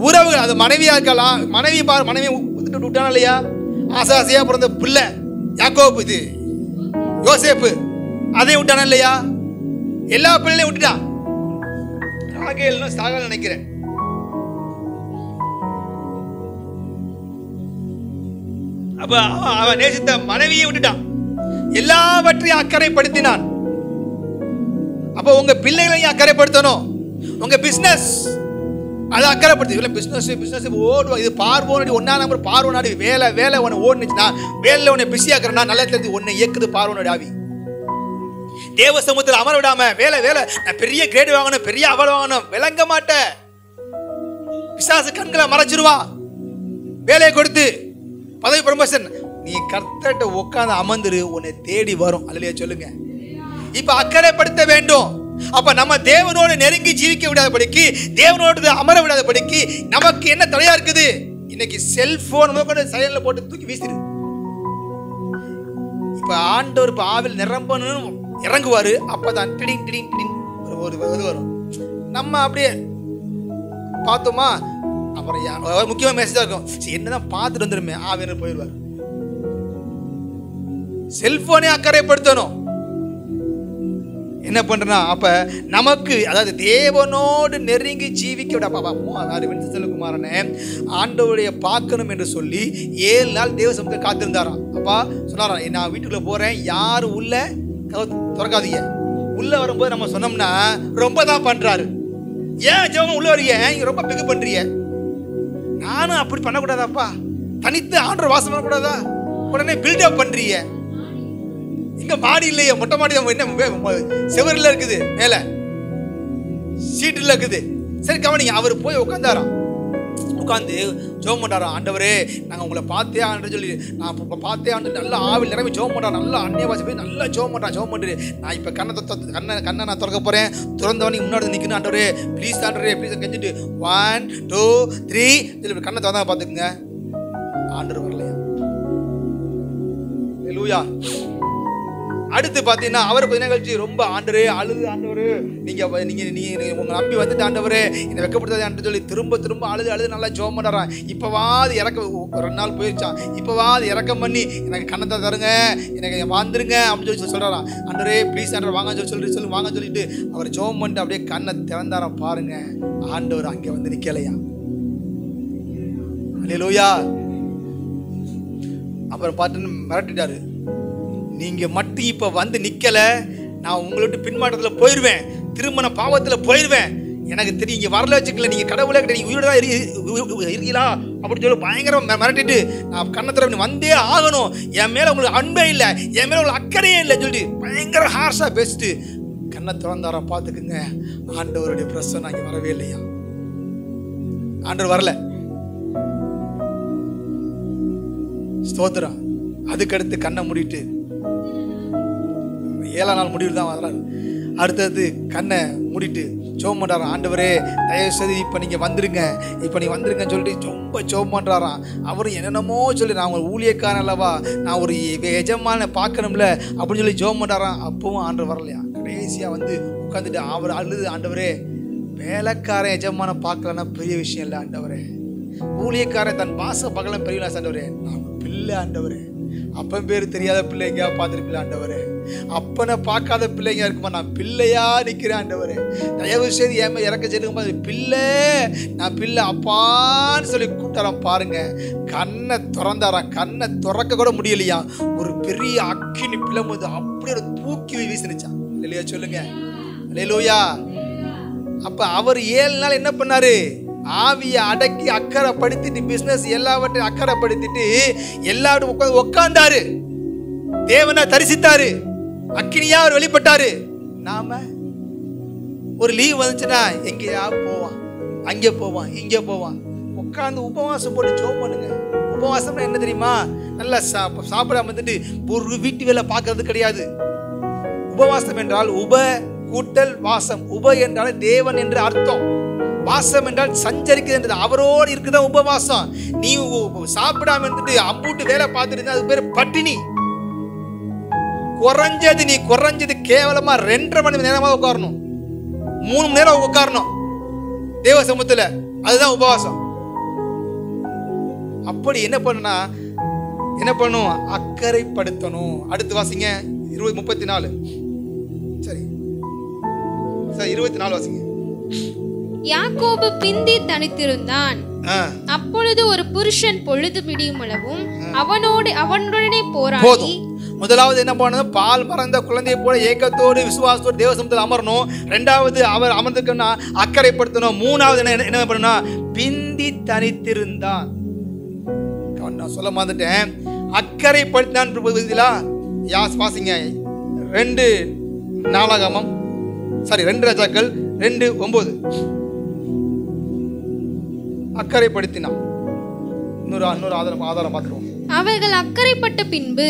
உறவுகள், அது மனைவியா இருக்கலாம், மனைவி விட்டான இல்லையா, ஆசாசியா பிறந்த பிள்ளை யாக்கோபு, இது யோசேப்பு, அதை விட்டான இல்லையா, எல்லா பிள்ளையும் விட்டுட்டான். ராகேல்னு சாகல் நினைக்கிறேன். அப்ப அவன் நேசித்த மனைவியை விட்டுட்டான். எல்லாவற்றையும் அக்கறைப்படுத்தினான். அப்ப உங்க பிள்ளைகளையும் அக்கறைப்படுத்தணும். உங்க பிசினஸ் அதை அக்கறைப்படுத்தி பிசினஸ் ஓடுவோம். இது பார்வோனடி 1ஆம் நம்பர் பார்வோனாடி வேலை உன்னை ஓடுனுச்சுன்னா, வேலையில் உன்னை பிஸி ஆக்குறா, நல்லா தெரிஞ்சு உன்னை இயக்குது பார்வோனோட ஆவி. தேவ சமூகத்தில் அமர விடாம வேலை நான் பெரிய கிரேடு வாங்கணும், பெரிய அவார்டு வாங்கணும், விளங்க மாட்டேன். பிசாசு கண்களை மறைச்சிருவான். வேலையை கொடுத்து பதவி ப்ரமோஷன். நீ கர்த்தர்ட்ட உட்கார்ந்து அமர்ந்துரு, உன்னை தேடி வரும். அல்லையா சொல்லுங்க. இப்ப அக்கறைப்படுத்த வேண்டும். அப்ப நம்ம தேவனோடு நெருங்கி ஜீவிக்க விடாதபடிக்கு, தேவனோடு அமர விடாதபடிக்கு நமக்கு என்ன தடையா இருக்குது? இன்னைக்கு செல்போன் சைலண்ட்ல போட்டு தூக்கி வீசிரு. இப்ப ஆண்டவர் ஆவில் நிரம்பணும் இறங்குவாரு. அப்பதான் டிடிங் டிடிங் டிடிங் ஒரு இது வரும். நம்ம அப்படியே பார்த்தோமா, அப்புறம் முக்கியமான மெசேஜா இருக்கும், என்னதான் பார்த்துட்டு வந்துருமே ஆவியர் போயிடுவார். செல்போனே அக்கறைப்படுத்தணும். என்ன பண்றா? அப்ப நமக்கு அதாவது தேவனோடு நெருங்கி ஜீவிக்க செல்வகுமாரனே ஆண்டவருடைய பார்க்கணும் என்று சொல்லி 7 நாள் தேவ சமூகத்தில் காத்திருந்தாராம். அப்பா சொன்னாராம், நான் வீட்டுக்குள்ள போறேன், யாரும் உள்ள திறக்காதீங்க. உள்ள வரும்போது நம்ம சொன்னோம்னா ரொம்ப தான் பண்றாரு. ஏன் ஜெபம் உள்ள வரீங்க, நீங்க ரொம்ப பிகு பண்றீங்க. நானும் அப்படி பண்ணக்கூடாதாப்பா, தனித்து ஆண்டவர் வாசம் பண்ணக்கூடாதா? உடனே பில்டப் பண்றீங்க. இங்க மாடி இல்லையே, மொட்டை மாடி என்ன செவரில் இருக்குது, மேல சீட்டுல இருக்குது. சரி கவனிங்க, அவர் போய் உட்காந்தாராம். உட்காந்து ஜெபம் பண்றாராம். ஆண்டவரே நாங்கள் உங்களை பார்த்தே ஆண்டு சொல்லி, நான் பார்த்தே ஆண்டு நல்லா ஆவில் நிரம்பி ஜெபம் பண்றேன், நல்லா அந்நிய வாசி போய் நல்லா ஜெபம் பண்றேன். நான் இப்போ கண்ணை நான் திறக்க போறேன். திறந்தவனே முன்னாடி நிற்கணும். ஆண்டவரே ப்ளீஸ், ஆண்டவரே ப்ளீஸ் கெஞ்சிட்டு 1 2 3 கண்ணை திறந்தா பார்த்துக்குங்க. ஆண்டவர் வரலையா? ஹல்லேலூயா. அடுத்து பார்த்தீங்கன்னா அவர் கொஞ்ச நேரம் கழிச்சு ரொம்ப ஆண்டவரே அழுது, ஆண்டவரே நீங்க உங்க நம்பி வந்துட்டு ஆண்டவரே என்னை வெக்கப்படுத்தாதே ஆண்டு சொல்லி திரும்ப அழுது நல்லா ஜெபம் பண்ணுறான். இப்போவாது இறக்க 2 நாள் போயிடுச்சான். இப்போவாது இறக்கம் பண்ணி எனக்கு கண்ணத்தை தருங்க, எனக்கு வந்துருங்க அப்படின்னு சொல்லி சொல்கிறாராம். ஆண்டவரே ப்ளீஸ் ஆண்டவர் வாங்க சொல்லி வாங்க சொல்லிட்டு அவர் ஜெபம் பண்ணிட்டு அப்படியே கண்ணை திறந்தாராம். பாருங்க, ஆண்டவர் அங்கே வந்து நிற்கலையா? ஹல்லேலூயா. அப்புறம் பார்த்து மிரட்டிட்டாரு, நீங்க மட்டும் இப்ப வந்து நிக்கல, நான் உங்களோட பின்மாற்றத்தில் போயிடுவேன், திருமண பாவத்தில் போயிடுவேன். எனக்கு தெரியும், இங்க வரல வச்சுக்கல, நீங்க கடவுளே கிடையாது, நீங்க உயிரோட தான் இருக்கீங்களா அப்படின்னு சொல்லி பயங்கரம் மிரட்டிட்டு, நான் கண்ணத்திர வந்தே ஆகணும், என் மேல உங்களுக்கு அன்பே இல்லை, என் மேல உங்களுக்கு அக்கறையே இல்லை சொல்லிட்டு பயங்கர ஹார்ஷா பேசிட்டு கண்ணை திறந்தாரம். பார்த்துக்குங்க, ஆண்டவருடைய பிரசன்னம் அங்கே வரவே இல்லையா? ஆண்டவர் வரல. ஸ்தோத்திரம். அதுக்கடுத்து கண்ணை மூடிட்டு 7ஆம் நாள் முடிவில் தான் வர்றாரு. அடுத்தது கண்ணை மூடிட்டு ஜெபம் பண்றாராம். ஆண்டவரே தயவு செய்து இப்போ நீங்கள் வந்துருங்கன்னு சொல்லிட்டு ரொம்ப ஜெபம் பண்ணுறாராம். அவரும் என்னென்னமோ சொல்லி, நான் ஒரு ஊழியக்காரன் அல்லவா, நான் ஒரு எஜமான பார்க்கணும்ல அப்படின்னு சொல்லி ஜெபம் பண்ணுறாராம். அப்பவும் ஆண்டவர் வரலையா? கடைசியாக வந்து உட்காந்துட்டு அவர் அழுது, ஆண்டவரே வேலைக்காரன் எஜமான பார்க்கலன்னா பெரிய விஷயம் இல்லை ஆண்டவரே, ஊழியக்காரன் தன் பாச பகலாம் பெரிய ஆண்டவரே, நான் பிள்ளை ஆண்டவரே, அப்பன் பேர் தெரியாத பிள்ளை எங்கேயா பார்த்துருப்பில்ல ஆண்டவரே, அப்பனை பார்க்காத பிள்ளைங்க இருக்குமா, நான் பிள்ளையா நிற்கிறேன் ஆண்டவரே, தயவு செய்து ஏன் இறக்க செய்யும்போது பிள்ளை, நான் பிள்ளை அப்பான்னு சொல்லி கூப்பிட்டாராம். பாருங்க, கண்ணை திறந்தாராம். கண்ணை திறக்க கூட முடியலையா? ஒரு பெரிய அக்கினி பிளம்புது அப்படியே தூக்கி வீசினுச்சான். இல்லையா? சொல்லுங்க அல்லேலூயா. அப்ப அவர் 7 நாள் என்ன பண்ணாரு? ஆவியை அடக்கி அக்கறைப்படுத்திட்டு, பிசினஸ் எல்லாவற்றையும் அக்கறைப்படுத்திட்டு எல்லாரும் உட்கார்ந்தாரு. தேவனை தரிசித்தாரு. அக்கினியா அவர் வெளிப்பட்டாரு. நாம ஒரு லீவ் வந்துச்சுன்னா எங்கேயா போவான், அங்கே போவான், இங்கே போவான். உட்கார்ந்து உபவாசம் போட்டு ஜெபம் பண்ணுங்க. உபவாசம் என்ன தெரியுமா? நல்லா சாப்பிடாம வந்துட்டு ஒரு வீட்டு வேலை பார்க்கறது கிடையாது. உபவாசம் என்றால் உப கூட்டல் வாசம். உப என்றால் தேவன் என்று அர்த்தம். வாசம் என்றால் சஞ்சரிக்குது என்றது. அவரோடு இருக்குதான் உபவாசம். நீ சாப்பிடாம இருந்துட்டு அம்பூட்டு வேலை பார்த்துட்டு அது பேர் பட்டினி. குறைஞ்சது கேவலமா 2.5 மணி நேரமா உட்காரணும், 3 மணி நேரம் உட்காரணும் தேவ சமூகத்துல. அதுதான் உபவாசம். அப்படி என்ன பண்ணும்? அக்கறைப்படுத்தணும். அடுத்து வாசிங்க 34. சரி 24 வாசிங்க. யாக்கோபு பிந்தி தனித்திருந்தான். அப்பொழுது ஒரு புருஷன் பொழுது விடியும் அளவும் அவனுடனே போராடி. முதலாவது என்ன பண்ணணும்? பால் மறந்த குழந்தையை போல ஏக்கத்தோடு விசுவாசத்தோடு தேவ சமூகத்தில் அமரணும். 2வது அவர் அமர்ந்துக்கணும்னா அக்கறைப்படுத்தணும். 3வது என்ன பண்ணணும்? பிந்தி தனித்திருந்தான். நான் சொல்ல மாட்டேன். அக்கறைப்படுத்தினான். வாசிங்க 2 ராஜாக்கள் 2:9. அக்கறைப்படுத்தினான். இன்னொரு ஆதாரம் பார்த்துருவோம். அவர்கள் அக்கறைப்பட்ட பின்பு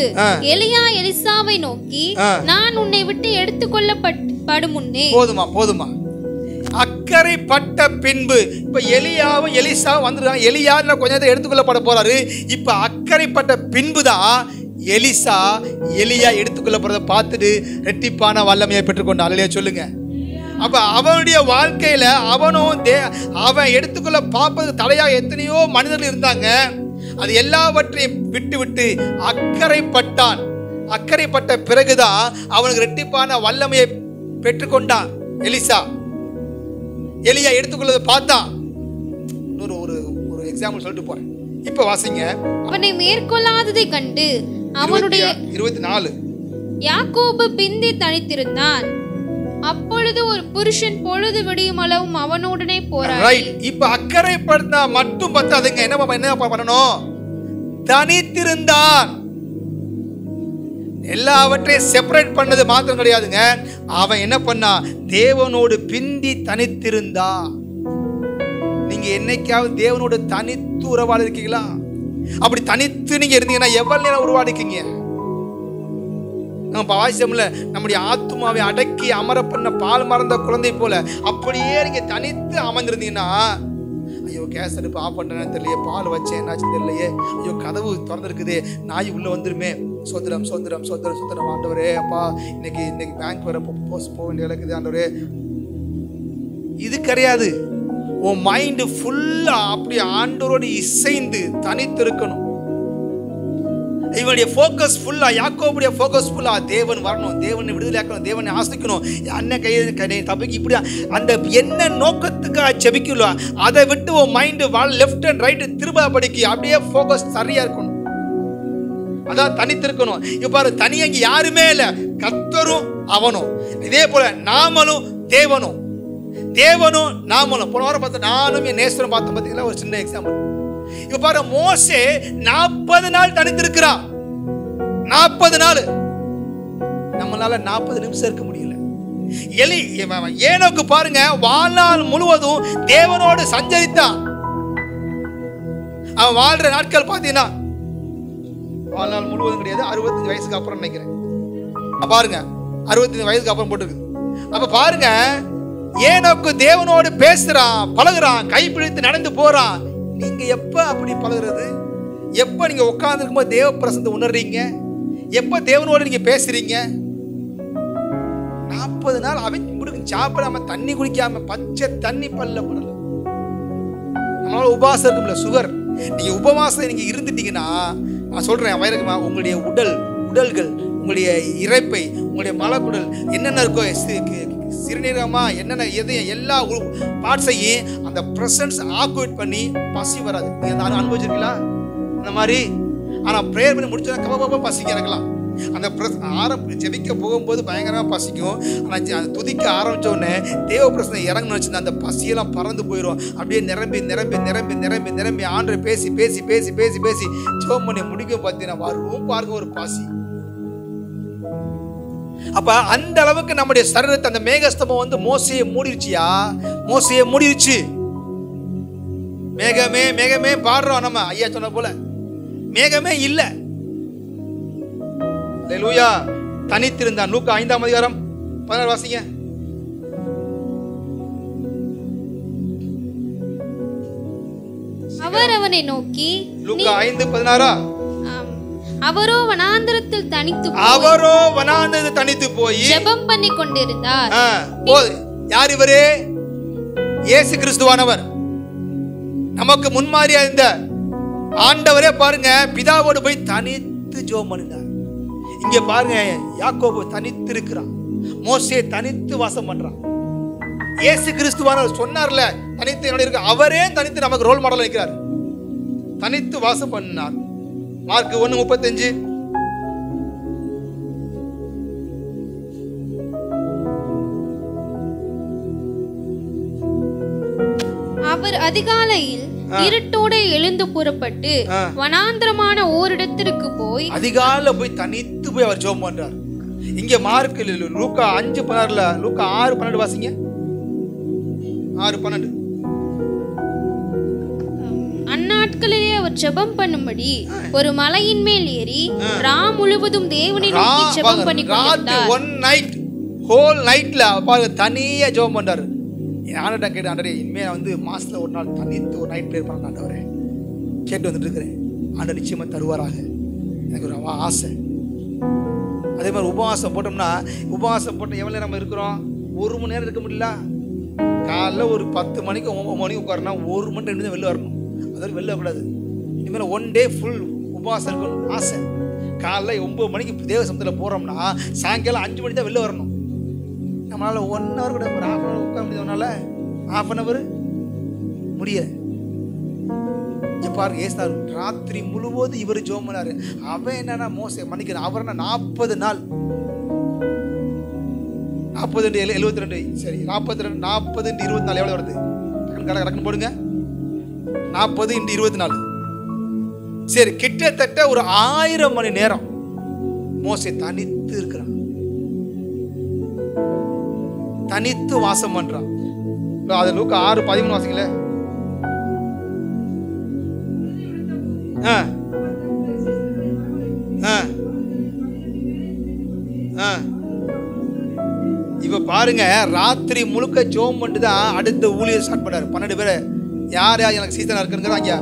எலியா எலிசாவை நோக்கி, நான் உன்னை விட்டு எடுத்துக்கொள்ளப்படும் முன்னே. போதுமா அக்கறைப்பட்ட பின்பு. இப்ப எலியாவும் எலிசாவும் வந்துருக்காங்க. எலியா கொஞ்ச நேரத்தை எடுத்துக்கொள்ளப்பட போறாரு. இப்ப அக்கறைப்பட்ட பின்புதான் எலியா எடுத்துக்கொள்ளப்படுறத பார்த்துட்டு ரெட்டிப்பான வல்லமையை பெற்றுக்கொண்டான். அல்லேலூயா சொல்லுங்க. அப்ப அவனுடைய வாழ்க்கையில அவன் எடுத்துக்கொள்ள பார்ப்பது தடையாக எத்தனையோ மனிதர்கள் இருந்தாங்க. அது எல்லாவற்றையும் விட்டு அக்கறைப்பட்டான். அக்கறைப்பட்ட பிறகுதான் அவனுக்கு ரெட்டிப்பான வல்லமையை பெற்றுக்கொண்டான் எலிசா. எலியா எடுத்துக்கொள்ளதை பார்த்தான். இன்னொரு ஒரு எக்ஸாம்பிள் சொல்லிட்டு போறேன். இப்ப வாசிங்க. அவனை மேற்கொள்ளாததை கண்டு அவனுடைய 24 யாக்கோபு பிந்தி தனித்திருந்தான். அப்பொழுது ஒரு புருஷன் பொழுது விடியும் அளவும் அவனுடனே போராடி. இப்ப அக்கறைப்படுத்தா மட்டும் பத்தாதுங்க. என்ன பண்ணணும்? தனித்திருந்தான். எல்லாவற்றையும் செப்பரேட் பண்ணது மாத்திரம் கிடையாதுங்க. அவன் என்ன பண்ணா? தேவனோடு பிந்தி தனித்திருந்தா. நீங்க என்னைக்காவது தேவனோடு தனித்து உறவாடி இருக்கீங்களா? அப்படி தனித்து நீங்க இருந்தீங்கன்னா எவ்வளவு நேரம் உருவாடிக்கீங்க? நம்ம வாய்ச்சம்ல நம்முடைய ஆத்மாவை அடக்கி அமர பண்ண பால் மறந்த குழந்தை போல அப்படியே நீங்க தனித்து அமர்ந்திருந்தீங்கன்னா, ஐயோ கேஸ் அடுப்பு ஆஃப் பண்றேன்னு தெரியலையே, பால் வச்சேன் என்னாச்சு தெரியலையே, ஐயோ கதவு திறந்துருக்குது, நாய் உள்ள வந்துருமே, சோதரம் சோதரம் சோதரம் சோதரம் ஆண்டவரே, அப்பா இன்னைக்கு பேங்க் வர போக வேண்டிய இருக்குது ஆண்டவரே. இது கிடையாது. உன் மைண்டு ஃபுல்லா அப்படி ஆண்டவரோடு இசைந்து தனித்து இருக்கணும். இவனுடைய ஃபோக்கஸ் ஃபுல்லா, யாக்கோபுடைய ஃபோக்கஸ் ஃபுல்லா தேவன் வரணும், தேவனை விடுதலையாக்கணும், தேவனை ஆசிக்கணும், அண்ணன் கையை தப்பிக்கு இப்படி அந்த என்ன நோக்கத்துக்காக செபிக்கலாம் அதை விட்டு உன் மைண்டு லெஃப்ட் அண்ட் ரைட் திரும்ப படிக்க அப்படியே ஃபோக்கஸ் சரியா இருக்கணும். அதான் தனித்திருக்கணும். இப்ப பாரு, தனியா இங்க யாருமே இல்ல, கர்த்தரும் அவனும். இதே போல நாமளும் தேவனும், தேவனும் நாமளும். போன வாரம் பார்த்தா நானும் என் நேசரும் பார்த்தோம். பார்த்தீங்களா? ஒரு சின்ன எக்ஸாம்பிள். இப்ப பாரு, மோசே 40 நாள் தனித்திருக்கிறான். 40 நாள். நம்மளால 40 நிமிஷம் இருக்க முடியல. ஏனோக்கு பாருங்க, வாழ்நாள் முழுவதும் தேவனோடு சஞ்சரித்தான். அவன் வாழ்ற நாட்கள் பார்த்தீங்கன்னா வாழ்நாள் முழுவதும் கிடையாது, 65 வயசுக்கு அப்புறம் நினைக்கிறேன். பாருங்க, 65 வயசுக்கு அப்புறம் போட்டுருக்கு. அப்ப பாருங்க, ஏனோக்கு தேவனோடு பேசுறான், பழகுறான், கைப்பிடித்து நடந்து போறான். நீங்க எப்ப அப்படி பழகுறது? எப்ப நீங்க உட்கார்ந்து இருக்கும்போது தேவ பிரசன்னத்தை உணர்றீங்க? எப்ப தேவனோடு நீங்க பேசுறீங்க? 40 நாள் அவன் சாப்பிடாம தண்ணி குடிக்காம பச்சை தண்ணி பல்ல படல. நம்மளால உபவாசம் இருக்கும்ல, சுகர். நீங்க உபவாசம் நீங்க இருந்துட்டீங்கன்னா, நான் சொல்றேன் வயிறுக்குமா, உங்களுடைய உடல்கள், உங்களுடைய இறைப்பை, உங்களுடைய மலக்குடல் என்னென்ன இருக்கோ, சிறுநீரகமா என்னென்ன எதையும் எல்லா பார்ட்ஸையும் அந்த பிரசன்ஸ் ஆக்குவேட் பண்ணி பசி வராது. நீங்க அதை அனுபவிச்சிருக்கீங்களா அந்த மாதிரி? ஆனா ப்ரேயர் பண்ணி முடிச்சா கப பசிக்க இறக்கலாம். அந்த ஜெபிக்க போகும்போது பயங்கரமா பசிக்கும். ஆனா துதிக்க ஆரம்பிச்ச உடனே தேவ பிரசனை இறங்கணும்னு வச்சுருந்தா அந்த பசியெல்லாம் பறந்து போயிடும். அப்படியே நிரம்பி நிரம்பி நிரம்பி நிரம்பி நிரம்பி ஆண்டு பேசி பேசி பேசி பேசி பேசி ஜெபம் பண்ணி முடிக்கும் பார்த்தீங்கன்னா வரும் பாருங்க ஒரு பசி. அப்ப அந்த அளவுக்கு நம்முடைய சரீரத்தை அந்த மேகஸ்தம்பம் வந்து மோசையை மூடிருச்சியா? மோசையை மூடிருச்சு. மேகமே மேகமே பாடுறோம் நம்ம, ஐயா சொன்ன போல மேகமே இல்ல. அல்லேலூயா. தனித்திருந்தான். லூக்கா 5ஆம் அதிகாரம் 16 வாசிங்க. அவர் அவனை நோக்கி, லூக்கா 5:16, அவரோ வனாந்தரத்தில் தனித்து போய் ஜெபம் பண்ணி கொண்டிருந்தார். யார் இவரே? இயேசு கிறிஸ்துவானவர். நமக்கு முன்மாதிரியா இந்த ஆண்டவரே பாருங்க, பிதாவோடு போய் தனித்து ஜெபம் பண்ணினார். இங்க பாருங்க, யாக்கோபு தனித்து இருக்கிறான், மோசே தனித்து வாசம் பண்றான். இயேசு கிறிஸ்துவானவர் சொன்னார்ல தனித்து என்னோட இருக்க, அவரே தனித்து நமக்கு ரோல் மாடல் இருக்கிறார். தனித்து வாசம் பண்ணார். மார்க் 1:35. அவர் அதிகாலையில் இருட்டோட எழுந்து புறப்பட்டு வனாந்தரமான ஓரிடத்திற்கு போய், அதிகாலையில போய் தனித்து போய் அவர் ஜெபம் பண்றார். இங்க மார்க் லூக்கா 5:16, லூக்கா 6:12 வாசிங்க. 6:12. அந்நாட்களிலே அவர் ஜெபம் பண்ணும்படி ஒரு மலையின் மேல் ஏறி ராம் முழுவதும் தேவனை நோக்கி ஜெபம் பண்ணி கொண்டிருந்தார். ஒன் நைட், ஹோல் நைட்ல பாருங்க தனியா ஜெபம் பண்றாரு. ஆண்டவர்ட்ட கேட்டு, ஆண்டவரே இனிமே நான் வந்து மாசத்துல ஒரு நாள் தனித்து ஒரு நைட் ப்ரேயர் பண்ண ஆண்டவரே கேட்டு வந்துட்டு இருக்கிறேன். ஆண்டவர் நிச்சயமா தருவாராக, எனக்கு ஒரு ஆசை. அதே மாதிரி உபவாசம் போட்டோம்னா, உபவாசம் போட்டு எவ்வளவு நேரம் இருக்கிறோம்? 1 மணி நேரம் இருக்க முடியல. காலைல ஒரு 10 மணிக்கு 9 மணிக்கு உட்காரனா 1 மணி 2 வெளில வரணும். அதாவது வெளில வரக்கூடாது. இனிமேல் 1 டே ஃபுல் உபவாசம் இருக்கணும் ஆசை. காலைல 9 மணிக்கு தேவ சமூகத்தில் போகிறோம்னா சாயங்காலம் 5 மணி தான் வெளில வரணும். நம்மளால் 1 ஹவர் கூட ஒரு ஹாஃப் அன் ஹவர் உட்கார முடியாதனால ஹாஃப் அன் ஹவர் முடியல. பாருங்க, ஏசாரு ராத்திரி முழுவதும் இவர் ஜெபம் பண்ணாரு. அவன் என்னன்னா மோசே மன்னிக்கணும், அவர் 40 நாள் 40 72 சரி 42 40 24 எவ்வளோ வருது? கணக்கு போடுங்க. 40 × 24 சரி, கிட்டத்தட்ட ஒரு 1000 மணி நேரம் மோசே தனித்து இருக்கிறான், தனித்து வாசம் பண்றான். அது லூக்கா 6:13 வாசிங்களே. இப்ப பாருங்க, ராத்திரி முழுக்க ஜெபம் பண்ணிட்டு தான் அடுத்த ஊழியர் ஸ்டார்ட் பண்ணாரு. 12 பேரை யார் யார் எனக்கு சீசனா இருக்குங்கிறத அங்க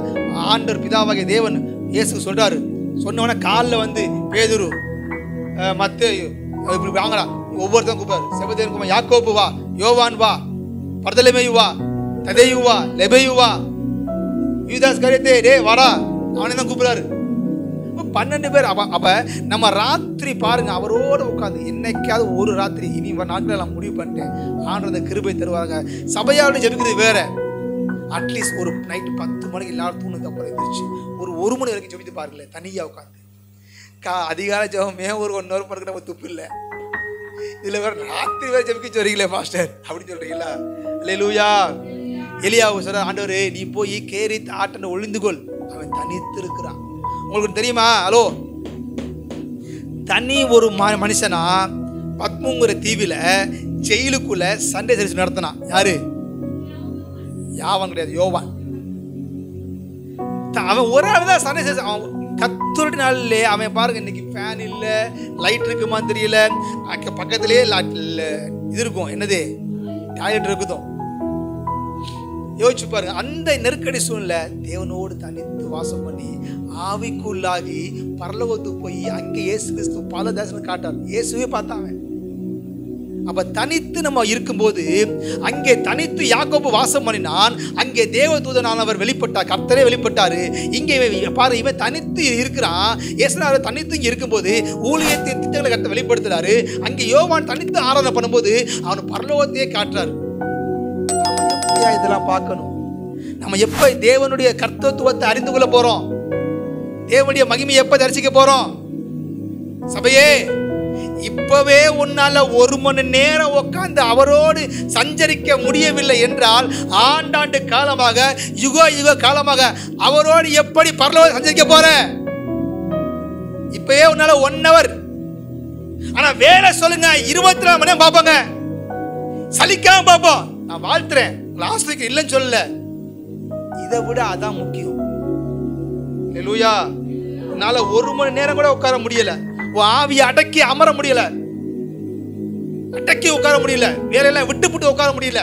ஆண்டவர் பிதாவாகிய தேவன் இயேசு சொல்றாரு. சொன்னவன காலில் வந்து பேதுரு மத்தேயு இப்படி வாங்கடா, ஒவ்வொருத்தரும் கூப்பிடாரு. செபதேயு கூப்பிடு, யாக்கோபு வா, யோவான் வா, பர்தலமேயு வா, ததேயு வா, லெபேயு வா, யூதாஸ் கரியேத்தே டே வாடா, அவனை தான் கூப்பிடுறாரு. 12 பேர். அப்ப நம்ம ராத்திரி பாருங்க அவரோடு உட்காந்து என்னைக்காவது ஒரு ராத்திரி இனி நாட்கள் நான் முடிவு பண்ணிட்டேன், ஆண்டவர் கிருபை தருவாங்க. சபையாவோட ஜெபிக்கிறது வேற. அட்லீஸ்ட் ஒரு நைட்டு 10 மணிக்கு எல்லாரும் தூணுக்கு அப்புறம் இருந்துச்சு ஒரு 1 மணி வரைக்கும் ஜெபித்து பாருங்களேன், தனியா உட்காந்து. அதிகால ஜெபமே ஒரு 1 ஹவர் பண்ணுறது நம்ம துப்பு இல்லை. இதுல வேற ராத்திரி வேற ஜெபிக்க சொல்றீங்களே மாஸ்டர் அப்படின்னு சொல்றீங்களா? அல்லேலூயா. எலியாவு சொல்ற, ஆண்டவரே நீ போய் கேரித் ஆட்டனை ஒளிந்துகொள், அவன் தனித்து இருக்கிறான். உங்களுக்கு தெரியுமா? ஹலோ, தனி ஒரு மனுஷனா பத்மங்கிற தீவில ஜெயிலுக்குள்ள சண்டே சர்வீஸ் நடத்தினான். யாரு? யாவன் கிடையாது, யோவான். அவன் ஒரு ஆள் தான் சண்டே சர்வீஸ். அவன் கத்துரடி நாள்ல அவன் பாருங்க, இன்னைக்கு ஃபேன் இல்ல, லைட் இருக்குமான்னு தெரியல, பக்கத்திலேயே இது இருக்கும், என்னது டாய்லெட் இருக்குதும். யோசிச்சு பாருங்க, அந்த நெருக்கடி சூழ்நிலை தேவனோடு தனித்து வாசம் பண்ணி ஆவிக்குள்ளாகி பரலோகத்துக்கு போய் அங்கே இயேசு கிறிஸ்து பல தரிசனம் காட்டார். இயேசுவே பார்த்தாங்க. அப்ப தனித்து நம்ம இருக்கும்போது அங்கே தனித்து யாக்கோபு வாசம் பண்ணினான், அங்கே தேவதூதனானவர் வெளிப்பட்டார், கர்த்தரே வெளிப்பட்டாரு. இங்கே பாரு, இவன் தனித்து இருக்கிறான். இயேசுநாதர் தனித்து இங்கே இருக்கும்போது ஊழியத்தின் திட்டங்களை கர்த்தர் வெளிப்படுத்துறாரு. அங்கே யோவான் தனித்து ஆராதனை பண்ணும்போது அவன் பரலோகத்தையே காட்டுறாரு. இதெல்லாம் பார்க்கணும். நம்ம எப்ப தேவனுடைய கர்த்தத்துவத்தை அறிந்து கொள்ள போறோம்? தேவனுடைய மகிமையை எப்ப தரிசிக்க போறோம்? சபையே, இப்பவே உன்னால 1 மணி நேரம் உட்கார்ந்து அவரோடு சஞ்சரிக்க முடியவில்லை என்றால் ஆண்டாண்டு காலமாக, யுக யுக காலமாக அவரோடு எப்படி பரலோகம் சஞ்சரிக்க போற? இப்பவே உன்னால 1 ஹவர். ஆனா வேலை சொல்லுங்க, 24 மணி நேரம் பார்ப்பாங்க, சலிக்காம பார்ப்போம். நான் வாழ்த்துறேன், லாஸ்ட் வீக் இல்லைன்னு சொல்லல, இதை விட அதான் முக்கியம். அல்லேலூயா. என்னால 1 மணி நேரம் கூட உட்கார முடியல, ஆவியை அடக்கி அமர முடியல, அடக்கி உட்கார முடியல, வேலையெல்லாம் விட்டு உட்கார முடியல,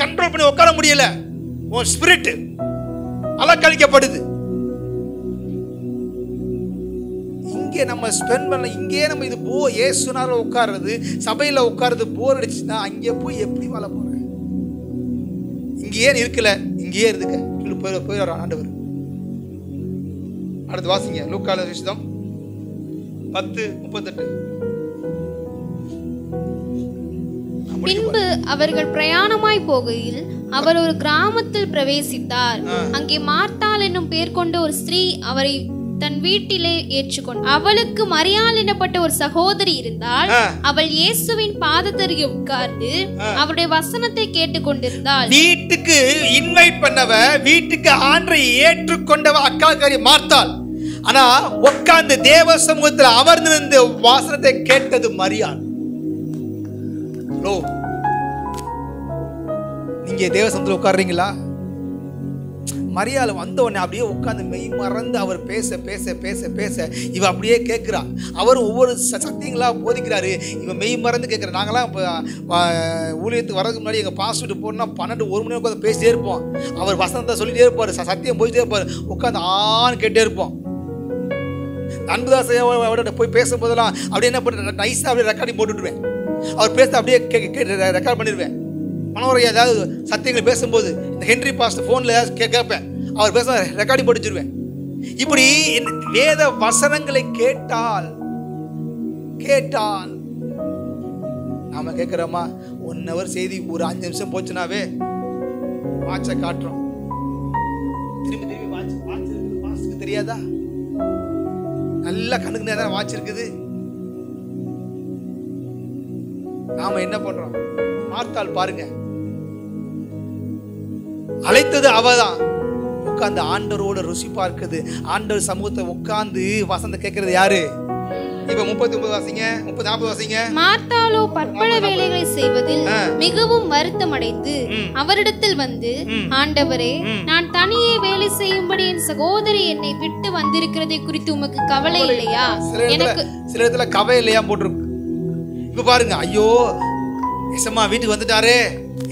கண்ட்ரோல் பண்ணி உட்கார முடியல. உன் ஸ்பிரிட் அலக்கழிக்கப்படுது. இங்கே நம்ம ஸ்பெண்ட் பண்ண, இங்கே நம்ம இது இயேசுனால உட்கார்றது, சபையில உட்கார்றது போர் அடிச்சுன்னா அங்கே போய் எப்படி வாழ போற? இங்கேயே இருக்கல, இங்கேயே இருந்துக்க போயிடுற ஆண்டவர். அடுத்து வாசிங்க, லூக்கால விசேஷம் 10:38. பின்பு அவர்கள் பிரயாணமாய் போகையில் அவர் ஒரு கிராமத்தில் பிரவேசித்தார். அங்கே மார்த்தாள் என்னும் பேர் கொண்ட ஒரு ஸ்திரீ அவரை தன் வீட்டிலே ஏற்றுக்கொண்டார். அவளுக்கு மரியாள் எனப்பட்ட ஒரு சகோதரி இருந்தாள். அவள் இயேசுவின் பாதத்தருகே உட்கார்ந்து அவருடைய வசனத்தை கேட்டுக் கொண்டிருந்தாள். வீட்டுக்கு இன்வைட் பண்ணவ, வீட்டுக்கு ஆண்டரை ஏற்றுக்கொண்டவ அக்காக்காரி மார்த்தாள். ஆனா உட்கார்ந்து தேவ சமூகத்தில் அமர்ந்திருந்த வசனத்தை கேட்டது மரியாள். நீங்க தேவ சமூகத்தில் உட்கார்றீங்களா? மரியாதை வந்த உடனே அப்படியே உட்கார்ந்து மெய் மறந்து அவர் பேச பேச பேச பேச இவ அப்படியே கேட்கிறா. அவர் ஒவ்வொரு சத்தியங்களா போதிக்கிறாரு, இவன் மெய் மறந்து கேட்கிற. நாங்களாம் இப்போ ஊழியத்துக்கு வரதுக்கு முன்னாடி எங்கள் பாஸ்விட்டு போனால் 12-1 மணி நேரம் உட்காந்து பேசிட்டே இருப்போம். அவர் வசனத்தை சொல்லிட்டே இருப்பார், சத்தியம் போயிட்டே இருப்பார், உட்காந்து ஆன்னு கேட்டே இருப்போம். அன்புதாசையோட போய் பேசும்போதெல்லாம் அப்படியே என்ன பண்ணுற, நைஸாக அப்படியே ரெக்கார்டிங் போட்டுவிடுவேன். அவர் பேச அப்படியே ரெக்கார்ட் பண்ணிடுவேன். மனோரை ஏதாவது சத்தியங்கள் பேசும்போது இந்த ஹென்ரி பாஸ்டர் ஃபோனில் ஏதாவது கேட்பேன், அவர் பேச ரெக்கார்டிங் போட்டு வச்சுருவேன். இப்படி வேத வசனங்களை கேட்டால் நாம கேட்கிறோமா? 1 hour செய்தி ஒரு 5 நிமிஷம் போச்சுனாவே வாட்சை காட்டுறோம். திரும்பி வாட்ச் தெரியாதா? நல்லா கண்ணுக்கு நேரம் வாட்ச் இருக்குது. நாம என்ன பண்றோம்? மார்த்தாள் பாருங்க, அழைத்தது அவதான். உட்கார்ந்து ஆண்டவரோட ருசி பார்க்குது. ஆண்டவர் சமூகத்தை உட்கார்ந்து வசந்த கேட்கறது யாரு? இப்ப 39 வாசிங்க, 40 வாசிங்க. மார்த்தாளோ பற்பல வேலைகளை செய்வதில் மிகவும் வருத்தம் அடைந்து அவரிடத்தில் வந்து, ஆண்டவரே, நான் தனியே வேலை செய்யும்படி என் சகோதரி என்னை விட்டு வந்திருக்கிறதை குறித்து உமக்கு கவலை இல்லையா? எனக்கு சில இடத்துல கவலை இல்லையா போட்டிருக்கு. இப்ப பாருங்க, ஐயோ ஏசம்மா வீட்டுக்கு வந்துட்டாரே,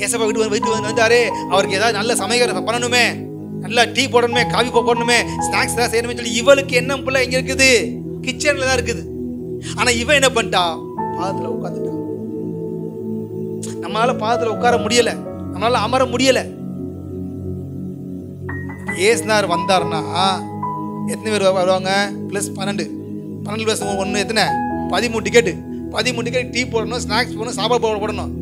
ஏசப்பா வீட்டுக்கு வந்துட்டாரே, அவருக்கு ஏதாவது நல்ல சமையல் பண்ணணுமே, நல்லா டீ போடணுமே, காஃபி போடணுமே, ஸ்நாக்ஸ் ஏதாவது செய்யணுமே சொல்லி இவளுக்கு என்ன பிள்ளை இங்க இருக்குது, கிச்சன்ல தான் இருக்குது. ஆனா இவன் என்ன பண்ணிட்டா? பாதத்துல உட்காந்துட்டா. நம்மளால பாதத்துல உட்கார முடியல, நம்மளால அமர முடியல. ஏசுனார் வந்தாருன்னா எத்தனை பேர் வருவாங்க? +12 +1 எத்தனை? 13 டிக்கெட்டு. 13 டிக்கெட் டீ போடணும், ஸ்நாக்ஸ் போடணும், சாப்பாடு போடணும்.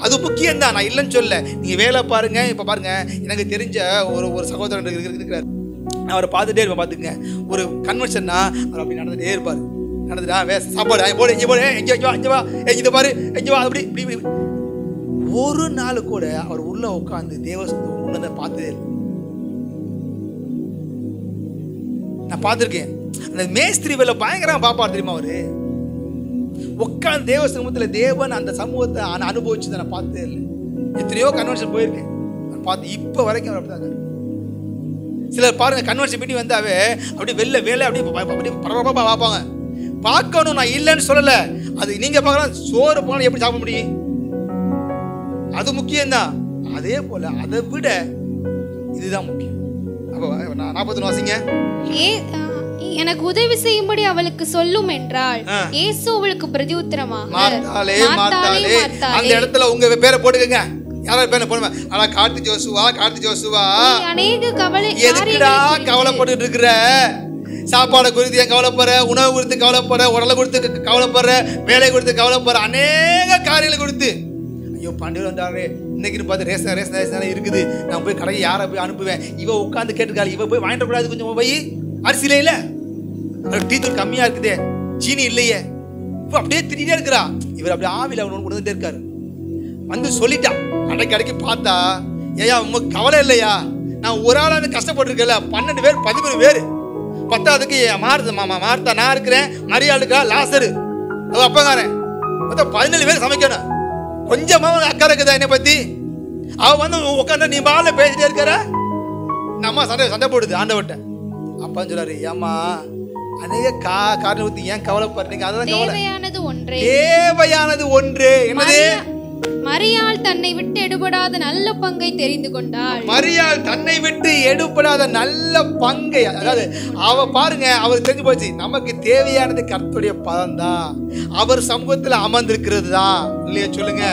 அது முக்கியம் தான், நான் இல்லைன்னு சொல்ல. நீங்கள் வேலை பாருங்க. இப்போ பாருங்க, எனக்கு தெரிஞ்ச ஒரு சகோதரன் இருக்கிறார். நான் அவரை பார்த்துட்டே இருப்பேன். பார்த்துக்குங்க, ஒரு கன்வென்ஷன்னா அவர் அப்படி நடந்துகிட்டே இருப்பார். நடந்துட்டா சாப்பாடு போடு, இங்கே போடு, எங்கே வா, இங்கே வா, இங்கே பாரு, எங்கே வா, அப்படி இப்படி. ஒரு நாள் கூட அவர் உள்ள உட்காந்து தேவசத்தை முன்னதை பார்த்ததே இல்லை. நான் பார்த்துருக்கேன். அந்த மேஸ்திரி வேலை பயங்கரமாக பார்ப்பார் தெரியுமா? அவரு உட்காந்து தேவ சமூகத்தில் தேவன் அந்த சமூகத்தை அனுபவிச்சு நான் பார்த்ததே இல்லை. எத்தனையோ கன்வென்ஷன் போயிருக்கேன், பார்த்து இப்போ வரைக்கும் அவர் அப்படிதான். சிலர் பாருங்க, கன்வென்ஷன் மீட்டிங் வந்தாவே அப்படி வெளில வேலை அப்படி பரபரப்பாக பார்ப்பாங்க. பார்க்கணும், நான் இல்லைன்னு சொல்லலை. அது நீங்க பார்க்கலாம், சோறு போனாலும் எப்படி சாப்பிட முடியும்? அது முக்கியம்தான். அதே போல அதை விட இதுதான் முக்கியம். அப்போ 41 வாசிங்க. எனக்கு உதவி செய்யும்படி அவளுக்கு சொல்லும் என்றால் இயேசு அவளுக்கு பிரதியுத்தரமாக, மார்த்தாளே, மார்த்தாளே, அந்த இடத்துல உங்க பேரை போட்டுக்கங்க. யாராவது பேரை போடுங்க. ஆனா கார்த்தி ஜோசுவா அநேக கவலை, எதுக்குடா கவலைப்பட்டு இருக்கிற? சாப்பாடை குறித்து ஏன் கவலைப்படுற? உணவு குறித்து கவலைப்படுற? உடலை குறித்து கவலைப்படுற? வேலை குறித்து கவலைப்படுற? அநேக காரியங்களை குறித்து. ஐயோ பாண்டியர் வந்தாரு இன்னைக்கு பார்த்து ரேஷன் இருக்குது, நான் போய் கடையை யாரை போய் அனுப்புவேன்? இவ உட்காந்து கேட்டுக்காரு, இவ போய் வாங்கிட்டு கூடாது, கொஞ்சம் போய் அரிசியில இல்ல, டீ தூள் கம்மியா இருக்குதே, சீனி இல்லையே, இப்போ அப்படியே திரிட்டே இருக்கிறா. இவர் அப்படியே ஆவில அவனோட கொடுத்துட்டே இருக்காரு. வந்து சொல்லிட்டா, அடைக்கு பார்த்தா, ஏயா உங்க கவலை இல்லையா? நான் ஒரு ஆளான கஷ்டப்பட்டுருக்கல, 12 பேர் 13 பேர், 10ஆவதுக்கு மார்த்தா நான் இருக்கிறேன், மரியாளுக்கா லாசரு அது அப்பங்காரன், 17 பேர் சமைக்கணும். கொஞ்சமா அக்கறை இருக்குதா என்னை பத்தி? அவ வந்து உட்காந்து நீ பால பேசிட்டே இருக்கிற. நம்ம சண்டை போடுது ஆண்டவட்ட. அப்பான்னு சொல்றாரு, ஏமா அநேக காரணம் ஊத்தி ஏன் கவலைப்படுறீங்க? அதுதான் தேவையானது ஒன்றே. என்னது? மரியாள் தன்னை விட்டு எடுபடாத நல்ல பங்கை தெரிந்து கொண்டாள். மரியாள் தன்னை விட்டு எடுபடாத நல்ல பங்கை, அதாவது அவ பாருங்க, அவர் தெரிஞ்சு போச்சு, நமக்கு தேவையானது கர்த்தருடைய பதம் தான், அவர் சமூகத்துல அமர்ந்திருக்கிறது தான் இல்லையா? சொல்லுங்க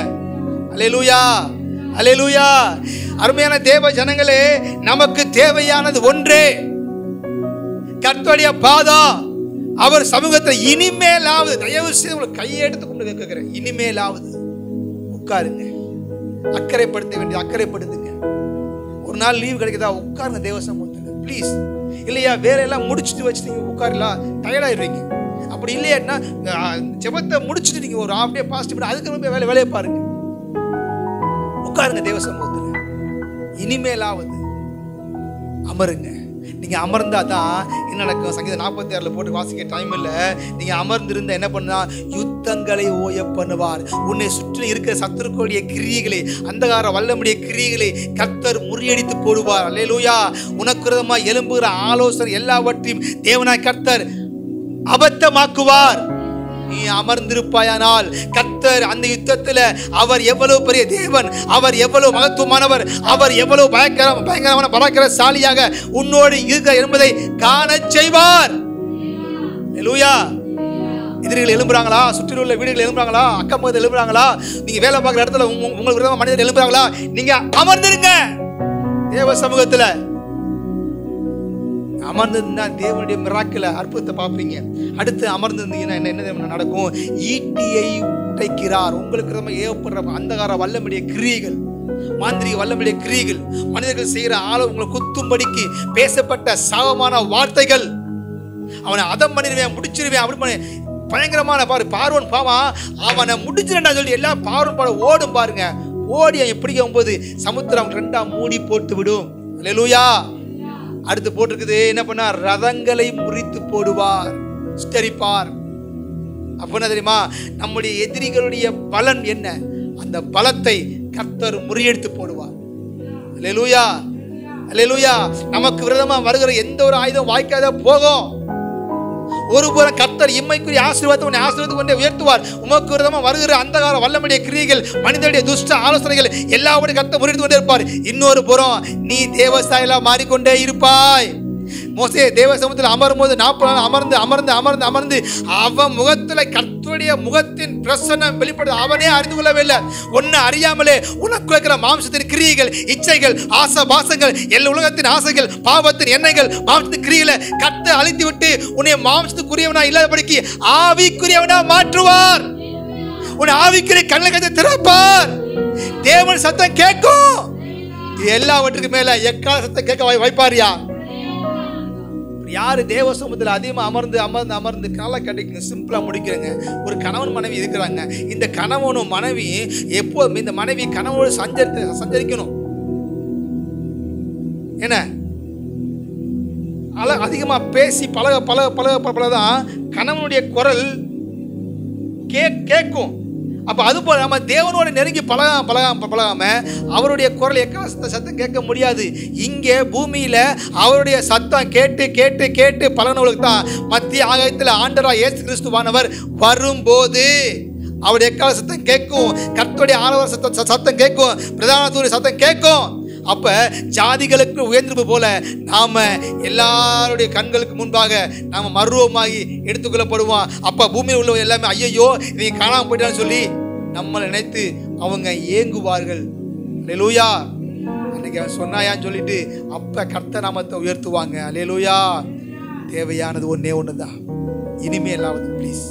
அல்லேலூயா, அல்லேலூயா. அருமையான தேவ ஜனங்களே, நமக்கு தேவையானது ஒன்றே, கர்த்தருடைய பாதம், அவர் சமூகத்தில். இனிமேலாவது தயவு செய்து உங்களை கையை எடுத்து கொண்டு கேட்கிறேன், இனிமேலாவது உட்காருங்க. அக்கறைப்படுத்த வேண்டிய அக்கறைப்படுத்துங்க. ஒரு நாள் லீவ் கிடைக்குதா, உட்காருங்க தேவ சமூகத்துல ப்ளீஸ். இல்லையா வேலையெல்லாம் முடிச்சுட்டு வச்சுட்டு உட்காரலாம், டயர்டாயிருவீங்க. அப்படி இல்லையான்னா ஜெபத்தை முடிச்சுட்டு நீங்க ஒரு ஹாஃப் டே பாஸ்ட் பண்ணி அதுக்கு வேலையை பாருங்க. உட்காருங்க தேவ சமூகத்துல. இனிமேலாவது அமருங்க. நீங்க அமர்ந்தா தான் என்ன நடக்கும்? சங்கீதம் 46 போட்டு வாசிக்க டைம் இல்லை. நீங்க அமர்ந்திருந்த என்ன பண்ணா, யுத்தங்களை ஓய பண்ணுவார். உன்னை சுற்றி இருக்கிற சத்துருக்களுடைய கிரியைகளை, அந்தகார வல்லமுடைய கிரியைகளை கர்த்தர் முறியடித்து போடுவார். அல்லேலூயா. உனக்கு விரோதமா எழும்புகிற ஆலோசனை எல்லாவற்றையும் தேவனாய் கர்த்தர் அபத்தமாக்குவார். நீ அமர்ந்திருப்பாயானால் கர்த்தர் அந்த யுத்தத்தில் அவர் எவ்வளவு பெரிய தேவன், அவர் எவ்வளவு மகத்துவமானவர், அவர் எவ்வளவு பயங்கரமான பராக்கிரமசாலியாக உன்னோடு இருக்க என்பதை காண செய்வார். அல்லேலூயா. எதிரிகள் எழும்புறாங்களா? சுற்றில் உள்ள வீடுகள் எழும்புறாங்களா? அக்கம் பக்கத்தில் எழும்புறாங்களா? நீங்க வேலை பார்க்குற இடத்துல உங்களுக்கு விரோதமா மனிதர்கள் எழும்புறாங்களா? நீங்க அமர்ந்திருங்க தேவ சமூகத்துல. அமர்ந்திருந்தா தேவனுடைய மிராக்கிள் அற்புதத்தை பார்ப்பீங்க. அடுத்து அமர்ந்திருந்தீங்கன்னா என்ன நடக்கும்? ஈட்டியை உடைக்கிறார். உங்களுக்கு நம்ம ஏவப்படுற அந்தகார வல்லமுடைய கிரியைகள், மாந்திரிக வல்லமுடைய கிரியைகள், மனிதர்கள் செய்கிற உங்களை குத்தும்படிக்கு பேசப்பட்ட சாபமான வார்த்தைகள், அவனை அதம் பண்ணிடுவேன், முடிச்சிருவேன், அப்படி பண்ண பயங்கரமான பார்வோன் பாவா அவனை முடிச்சிருந்தா சொல்லி எல்லாம் பார்வோன் பாட ஓடும் பாருங்க. ஓடி அவன் பிடிக்கும் போது சமுத்திரம் 2ஆ மூடி போட்டு விடும். அல்லேலூயா. அடுத்து போட்டிருக்குது, என்ன பண்ணார்? ரதங்களை முறித்து போடுவார், ஸ்டரிப்பார். அப்ப என்ன தெரியுமா? நம்முடைய எதிரிகளுடைய பலன் என்ன? அந்த பலத்தை கர்த்தர் முறியடித்து போடுவார். அல்லேலூயா, அல்லேலூயா. நமக்கு விரோதமா வருகிற எந்த ஒரு ஆயுதம் வாய்க்காத போகும். ஒருபுறம் கர்த்தர் இம்மைக்குரிய ஆசீர்வாதத்தை உன்னை ஆசீர்வாதத்தை கொண்டே உயர்த்துவார். உமக்கு விரோதமா வருகிற அந்தகார வல்லமுடைய கிரியைகள், மனிதனுடைய துஷ்ட ஆலோசனைகள் எல்லாவற்றையும் கர்த்தர் முறியடித்து கொண்டே இருப்பார். இன்னொரு புறம் நீ தேவசாயலா மாறிக்கொண்டே இருப்பாய். மோசே தேவ சமூகத்தில் அமரும்போது 40 நாள் அமர்ந்து அமர்ந்து அமர்ந்து அமர்ந்து அவன் முகத்துல கர்த்தருடைய முகத்தின் பிரசன்னம் வெளிப்படுது. அவனே அறிந்து கொள்ளவே இல்லை. ஒன்னு அறியாமலே உனக்கு இருக்கிற மாம்சத்தின் கிரியைகள், இச்சைகள், ஆசை பாசங்கள், எல்லா உலகத்தின் ஆசைகள், பாவத்தின் எண்ணெய்கள், மாம்சத்தின் கிரியைகளை கர்த்தர் அழித்து விட்டு உன்னை மாம்சத்துக்குரியவனா இல்லாதபடிக்கு ஆவிக்குரியவனா மாற்றுவார். உன் ஆவிக்குரிய கண்களை திறப்பார். தேவன் சத்தம் கேட்கும். இது எல்லாவற்றுக்கு மேல எக்கால சத்தம் கேட்க வைப்பாரியா? யாரு தேவ சமூகத்தில் அதிகமாக அமர்ந்து அமர்ந்து அமர்ந்து நல்லா கிடைக்குங்க. சிம்பிளா முடிக்கிறேங்க. ஒரு கணவன் மனைவி இருக்கிறாங்க. இந்த கணவனும் மனைவி எப்போதும் இந்த மனைவி கணவனோடு சஞ்சரிக்கணும். என்ன அதிகமா பேசி பழக பழக பழக பழகதான் கணவனுடைய குரல் கேட்கும். அப்ப அது போல நம்ம தேவனோட நெருங்கி பழகாம அவருடைய குரல் எக்கால சத்தம் கேட்க முடியாது. இங்கே பூமியில அவருடைய சத்தம் கேட்டு கேட்டு கேட்டு பழகினவர்களுக்கு தான் மத்திய ஆகாயத்தில் ஆண்டவராகிய இயேசு கிறிஸ்துவானவர் வரும்போது அவருடைய எக்கால சத்தம் கேட்கும். கர்த்தருடைய ஆரவார சத்தம் கேட்கும். பிரதான தூதருடைய சத்தம் கேட்கும். அப்ப ஜாதிகளுக்கு உயர்ந்திருப்பு போல நாம எல்லாருடைய கண்களுக்கு முன்பாக நாம மர்வமாகி எடுத்துக்கொள்ளப்படுவோம். அப்ப பூமியில் உள்ள எல்லாமே ஐயோ இவங்க காணாம போயிட்டான்னு சொல்லி நம்மளை நினைத்து அவங்க ஏங்குவார்கள். அல்லேலூயா. அன்னைக்கு அவன் சொன்னாயான்னு சொல்லிட்டு அப்ப கர்த்தர் நாமத்தை உயர்த்துவாங்க. அல்லேலூயா. தேவையானது ஒண்ணுதான். இனிமே எல்லாவது ப்ளீஸ்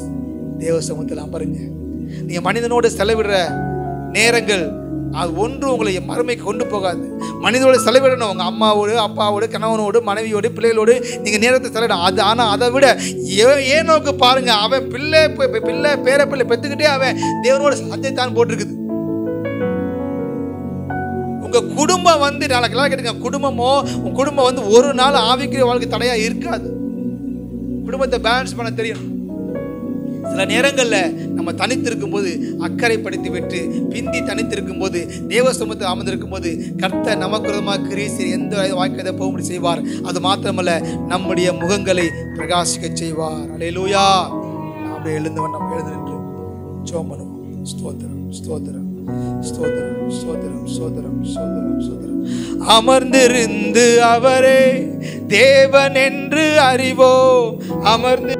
தேவ சமூகத்தில் அமருங்க. நீங்க மனிதனோடு செலவிடுற நேரங்கள் அது ஒன்று உங்களை மறுமைக்கு கொண்டு போகாது. மனிதனோடு செலவிடணும். உங்க அம்மாவோடு, அப்பாவோடு, கணவனோடு, மனைவியோடு, பிள்ளைகளோடு நீங்க நேரத்தை செலவிடணும். அது ஆனா அதை விட ஏனோக்கு பாருங்க, அவன் பிள்ளை பேர பிள்ளை பெற்றுக்கிட்டே அவன் தேவனோட சஞ்சைத்தான் போட்டிருக்குது. உங்க குடும்பம் நாளைக்கு கேட்டுங்க, குடும்பமோ உங்க குடும்பம் ஒரு நாள் ஆவிக்குரிய வாழ்க்கை தடையா இருக்காது. குடும்பத்தை பேலன்ஸ் பண்ண தெரியும். சில நேரங்களில் நம்ம தனித்திருக்கும் போது அக்கறைப்படுத்தி விட்டு பிந்தி தனித்திருக்கும் போது தேவ சமூகத்தில் அமர்ந்திருக்கும் போது கர்த்தர் நமக்கு விதமாக கிரீசி எந்த வாய்க்கதை போகும்படி செய்வார். அது மாத்திரமல்ல நம்முடைய முகங்களை பிரகாசிக்க செய்வார். அல்லேலூயா. அப்படியே எழுந்து நின்று ஜெபம் பண்ணுவோம். ஸ்தோத்திரம் ஸ்தோத்திரம் ஸ்தோத்திரம் ஸ்தோத்திரம் ஸ்தோத்திரம் ஸ்தோத்திரம் ஸ்தோத்திரம். அமர்ந்திருந்து அவரே தேவன் என்று அறிவோம். அமர்ந்து